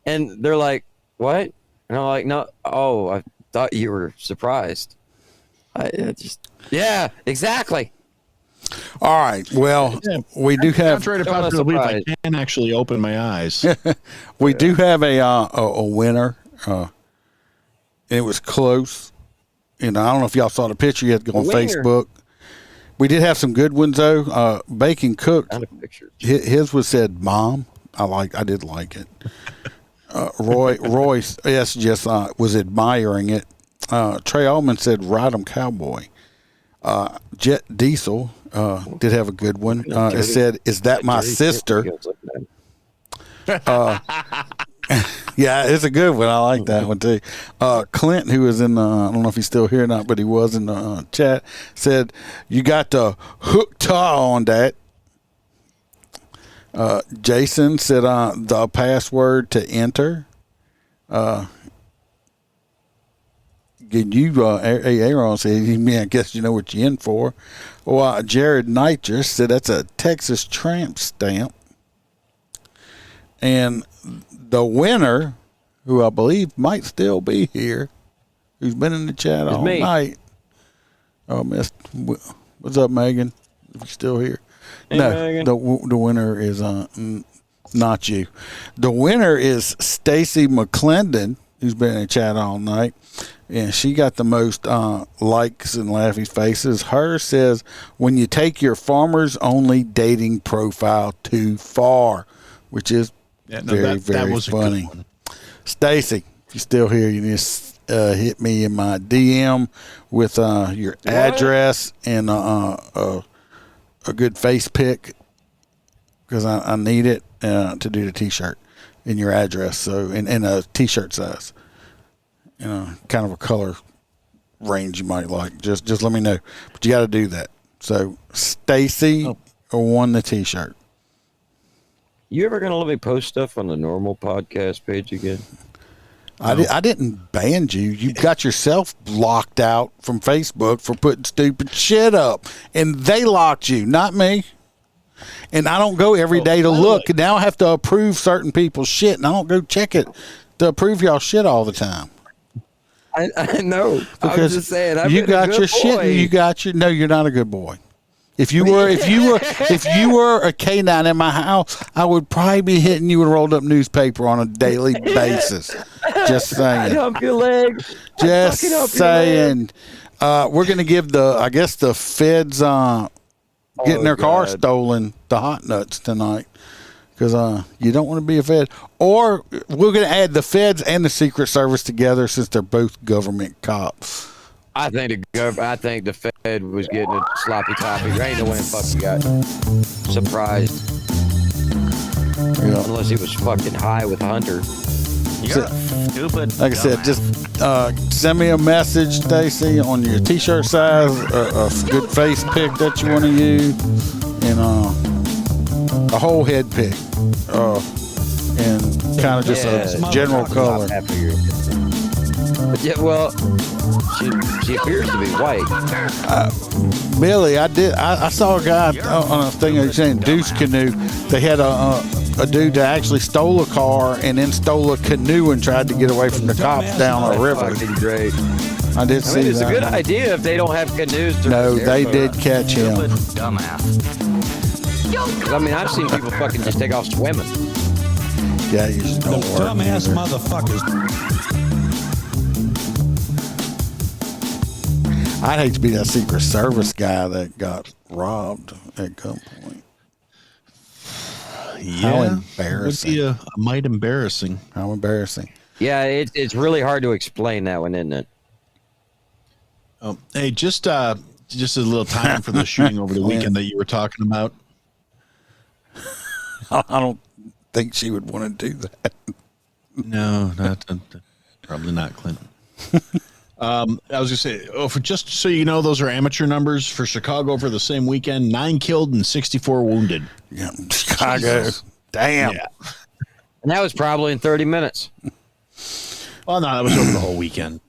And they're like, what? And I'm like, no. Oh, I thought you were surprised. Yeah, exactly. All right. Well, we do have. Contrary to popular belief, I can actually open my eyes. We do have a winner. It was close. And I don't know if y'all saw the picture. You had to go on Facebook. We did have some good ones though. Bacon Cook. His was said Mom. I did like it. Roy S just was admiring it. Trey Allman said Ride 'em Cowboy. Jet Diesel did have a good one. It said, "Is that my sister?" Yeah, it's a good one. I like that one too. Clint, who was in, I don't know if he's still here or not, but he was in the chat, said, "You got the hook tar on that." Jason said, "The password to enter." Aaron said, I guess you know what you're in for. Well, Jared Nitrous said that's a Texas tramp stamp. And the winner, who I believe might still be here, who's been in the chat all night. Oh, what's up, Megan? If you're still here. Hey, no, Megan. the winner is not you. The winner is Stacy McClendon, who's been in the chat all night. And she got the most likes and laughy faces. Hers says, "When you take your farmers only dating profile too far," which is very funny. Stacy, if you're still here, you just hit me in my DM with your address and a good face pic, because I need it to do the T-shirt in your address. So in a T-shirt size. Kind of a color range you might like. Just let me know. But you got to do that. So Stacy won the T-shirt. You ever gonna let me post stuff on the normal podcast page again? I didn't ban you. You got yourself locked out from Facebook for putting stupid shit up, and they locked you, not me. And I don't go every day to look. Now I have to approve certain people's shit, and I don't go check it to approve y'all shit all the time. I know. Because I was just saying, I've you been a got good your boy. shit, and you got your. No, you're not a good boy. If you were a canine in my house, I would probably be hitting you with a rolled up newspaper on a daily basis. Just saying. Hump your leg. Just saying. We're gonna give the feds getting their car stolen the hot nuts tonight. Because you don't want to be a Fed. Or we're going to add the Feds and the Secret Service together since they're both government cops. I think the was getting a sloppy toppy. There ain't no way in fuck he got surprised. Yeah. Unless he was fucking high with Hunter. You're stupid. Like I said, just send me a message, Stacy, on your t-shirt size, a good face pic that you want to use, and a whole head pic, and kind of just a general color. Yeah, well, she appears to be white. Billy, I saw a guy on a thing that was saying Deuce Canoe. They had a dude that actually stole a car and then stole a canoe and tried to get away from the cops down a river. Great. I did see that. It's a good idea if they don't have canoes. No, they did catch him. Dumbass. I mean, I've seen people fucking just take off swimming. Yeah, you just don't work. Dumbass motherfuckers. I'd hate to be that Secret Service guy that got robbed at gunpoint. Yeah, how embarrassing. Would be a mite embarrassing. How embarrassing. Yeah, it's really hard to explain that one, isn't it? Hey, just a little time for the shooting over the weekend that you were talking about. I don't think she would want to do that. No, probably not, Clinton. I was gonna say, for just so you know, those are amateur numbers for Chicago for the same weekend. 9 killed and 64 wounded. Yeah, Chicago. Jesus. Damn. Yeah. And that was probably in 30 minutes. Well, no, that was over the whole weekend.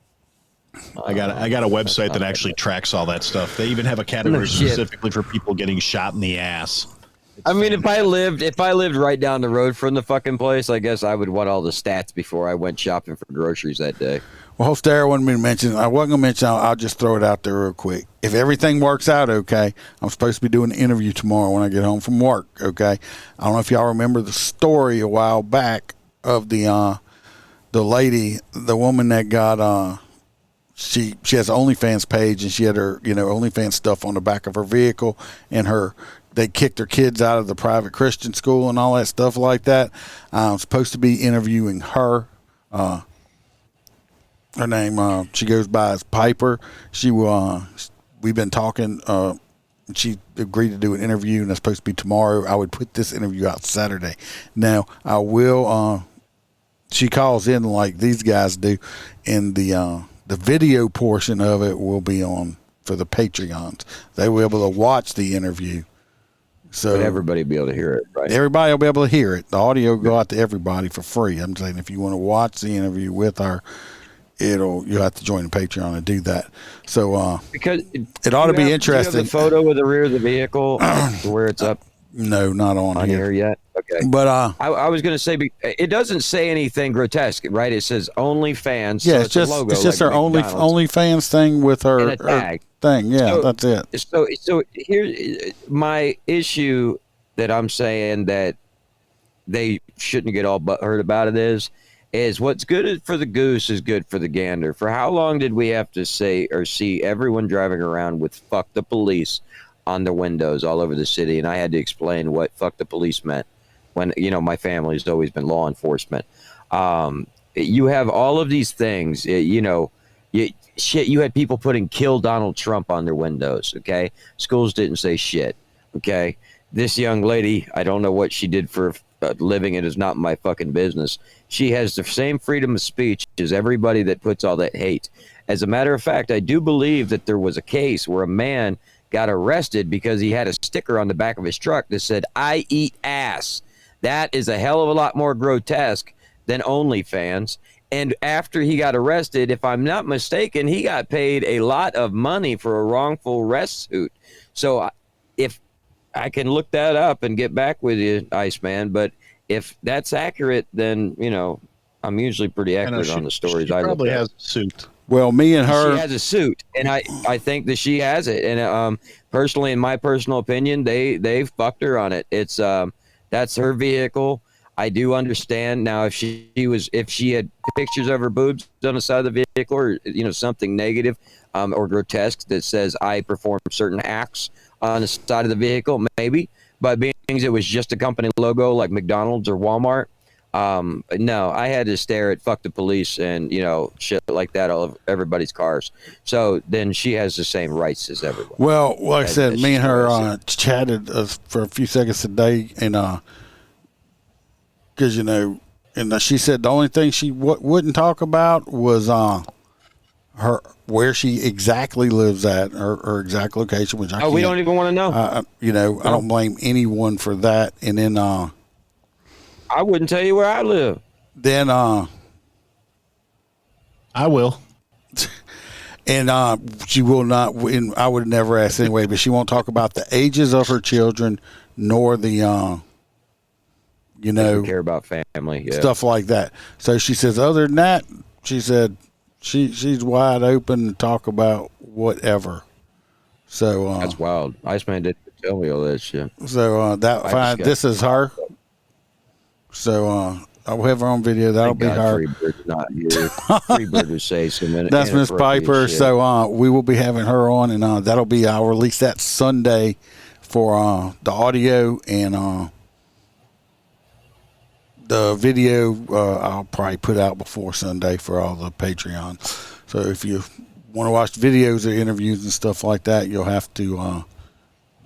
I got a website that actually tracks all that stuff. They even have a category specifically for people getting shot in the ass. I mean, if I lived right down the road from the fucking place, I guess I would want all the stats before I went shopping for groceries that day. Well, Stara wanted me to mention. I wasn't going to mention. I'll just throw it out there real quick. If everything works out okay, I'm supposed to be doing an interview tomorrow when I get home from work. Okay, I don't know if y'all remember the story a while back of the lady, the woman that got she has an OnlyFans page and she had her OnlyFans stuff on the back of her vehicle and they kicked her kids out of the private Christian school and all that stuff like that. I'm supposed to be interviewing her. Her name, she goes by as Piper. We've been talking. She agreed to do an interview, and it's supposed to be tomorrow. I would put this interview out Saturday. Now, I will. She calls in like these guys do, and the video portion of it will be on for the Patreons. They will be able to watch the interview. So but everybody will be able to hear it, right? Everybody will be able to hear it. The audio will go out to everybody for free. I'm saying if you want to watch the interview with her, you'll have to join the Patreon and do that. So because it ought to be interesting. Do you have the photo of the rear of the vehicle where it's up? No, not on here yet. Okay, but I was going to say it doesn't say anything grotesque, right? It says OnlyFans. Yeah, so it's just a logo it's just like her OnlyFans thing with her, and a tag. Thing. Yeah, that's it. So here's my issue that I'm saying that they shouldn't get all butthurt about it is what's good for the goose is good for the gander. For how long did we have to say or see everyone driving around with "fuck the police" on their windows all over the city? And I had to explain what "fuck the police" meant when, my family's always been law enforcement. You have all of these things, you had people putting "kill Donald Trump" on their windows. Okay. Schools didn't say shit. Okay. This young lady, I don't know what she did for a living. It is not my fucking business. She has the same freedom of speech as everybody that puts all that hate. As a matter of fact, I do believe that there was a case where a man got arrested because he had a sticker on the back of his truck that said, "I eat ass." That is a hell of a lot more grotesque than OnlyFans. And after he got arrested, if I'm not mistaken, he got paid a lot of money for a wrongful arrest suit. So if I can look that up and get back with you, Iceman, but if that's accurate, then, I'm usually pretty accurate on the stories. She probably has a suit. Well, me and her. She has a suit, and I think that she has it. And personally, in my personal opinion, they fucked her on it. It's that's her vehicle. I do understand now if she had pictures of her boobs on the side of the vehicle, or something negative or grotesque that says "I perform certain acts" on the side of the vehicle, maybe. But being it was just a company logo like McDonald's or Walmart, No, I had to stare at fuck the police and, shit like that all over everybody's cars. So then she has the same rights as everyone. Well, like I said, me and her chatted for a few seconds today, and because and she said the only thing she wouldn't talk about was her where she exactly lives at, her exact location, which we don't even want to know. I don't blame anyone for that. And then I wouldn't tell you where I live. Then I will. And she will not. And I would never ask anyway, but she won't talk about the ages of her children, nor the Doesn't care about family, stuff like that. So she says, other than that, she said she's wide open to talk about whatever. So that's wild. Iceman didn't tell me all that shit. So this is her. So I'll have her on video. That'll be her. Freebird's not here. Freebird would say some. That's Miss Piper. Shit. So we will be having her on, and that'll be. I'll release that Sunday for the audio, and the video I'll probably put out before Sunday for all the Patreon. So if you want to watch videos or interviews and stuff like that, you'll have to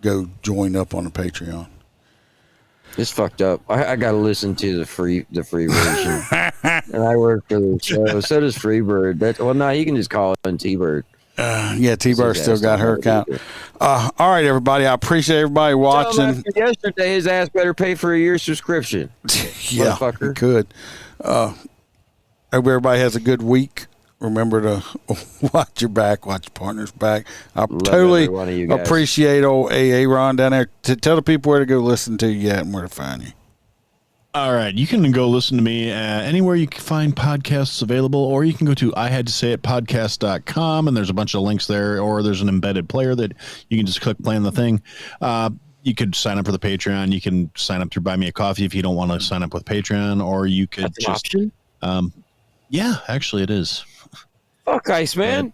go join up on the Patreon. It's fucked up. I got to listen to the free version, and I work for the show. So does Freebird. You can just call it T-Bird. Yeah, T-Bird still got her account. All right, everybody. I appreciate everybody watching. Yesterday, his ass better pay for a year's subscription. Yeah, he could. Hope everybody has a good week. Remember to watch your back, watch your partner's back. I totally appreciate old AA Ron down there. Tell the people where to go listen to you at and where to find you. All right. You can go listen to me anywhere you can find podcasts available, or you can go to ihadtosayitpodcast.com, and there's a bunch of links there, or there's an embedded player that you can just click play on the thing. You could sign up for the Patreon. You can sign up through Buy Me a Coffee if you don't want to sign up with Patreon, or you could option? Yeah, actually it is. Fuck Iceman.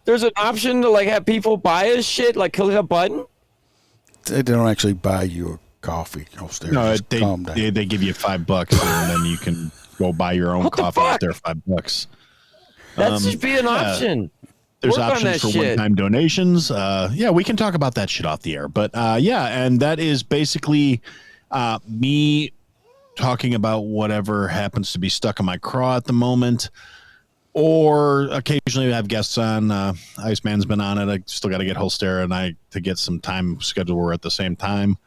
There's an option to have people buy us shit, click a button. They don't actually buy you a coffee. No, they give you $5 and then you can go buy your own coffee out there. $5. That should be an option. There's options for one-time donations. We can talk about that shit off the air. But and that is basically me talking about whatever happens to be stuck in my craw at the moment. Or occasionally I have guests on. Iceman's been on it. I still got to get Holstera and I to get some time scheduled. We're at the same time.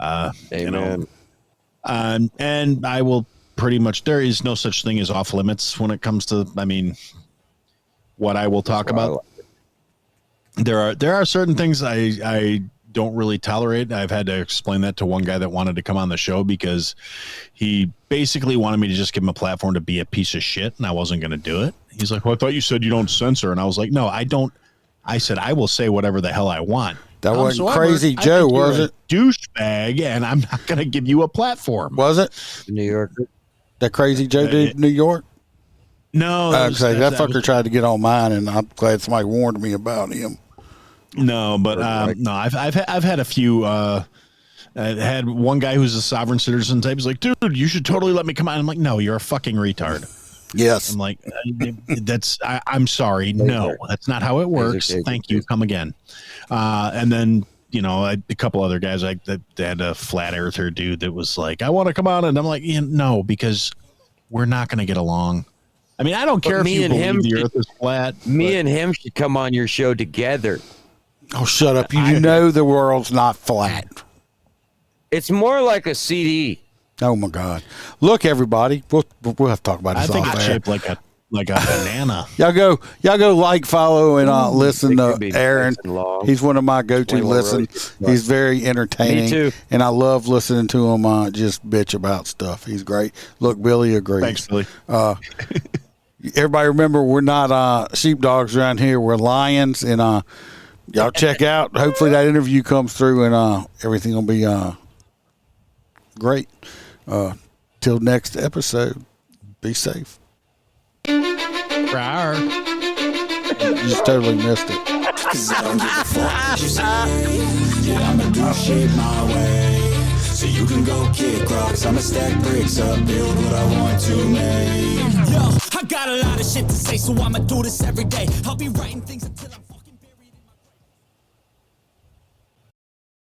Amen. And I will pretty much. There is no such thing as off limits when it comes to. What I will talk about. There are certain things I don't really tolerate. I've had to explain that to one guy that wanted to come on the show because he basically wanted me to just give him a platform to be a piece of shit, and I wasn't going to do it. He's like, well, I thought you said you don't censor. And I was like, no, I don't. I said, I will say whatever the hell I want. That wasn't Crazy Joe, was it? Douchebag, and I'm not going to give you a platform. Was it? New Yorker. That Crazy Joe dude, New York? No. that fucker tried to get on mine, and I'm glad somebody warned me about him. No, but no, I've had a few. I had one guy who's a sovereign citizen type. He's like, dude, you should totally let me come on. I'm like, no, you're a fucking retard. Yes. I'm like, I'm sorry. No, that's not how it works. Thank you. Come again. And then, a couple other guys, they had a flat earther dude that was like, I want to come on. And I'm like, no, because we're not going to get along. I don't care if you believe the earth is flat. Me and him should come on your show together. Oh, shut up. You know the world's not flat. It's more like a CD. Oh, my God. Look, everybody. We'll have to talk about this. I think it's shaped like a banana. Y'all go follow, and listen to Aaron. He's one of my go-to listens. He's very entertaining. Me too. And I love listening to him just bitch about stuff. He's great. Look, Billy agrees. Thanks, Billy. Everybody remember, we're not sheepdogs around here. We're lions, and y'all check out. Hopefully that interview comes through, and everything will be great. Till next episode, be safe. Rawr. You just totally missed it. Cause I don't give a fuck what you say. Yeah, I'ma do shit my way. so you can go kick rocks. I'ma stack bricks up, build what I want to make. Yo, I got a lot of shit to say, so I'ma do this every day. I'll be writing things until I'm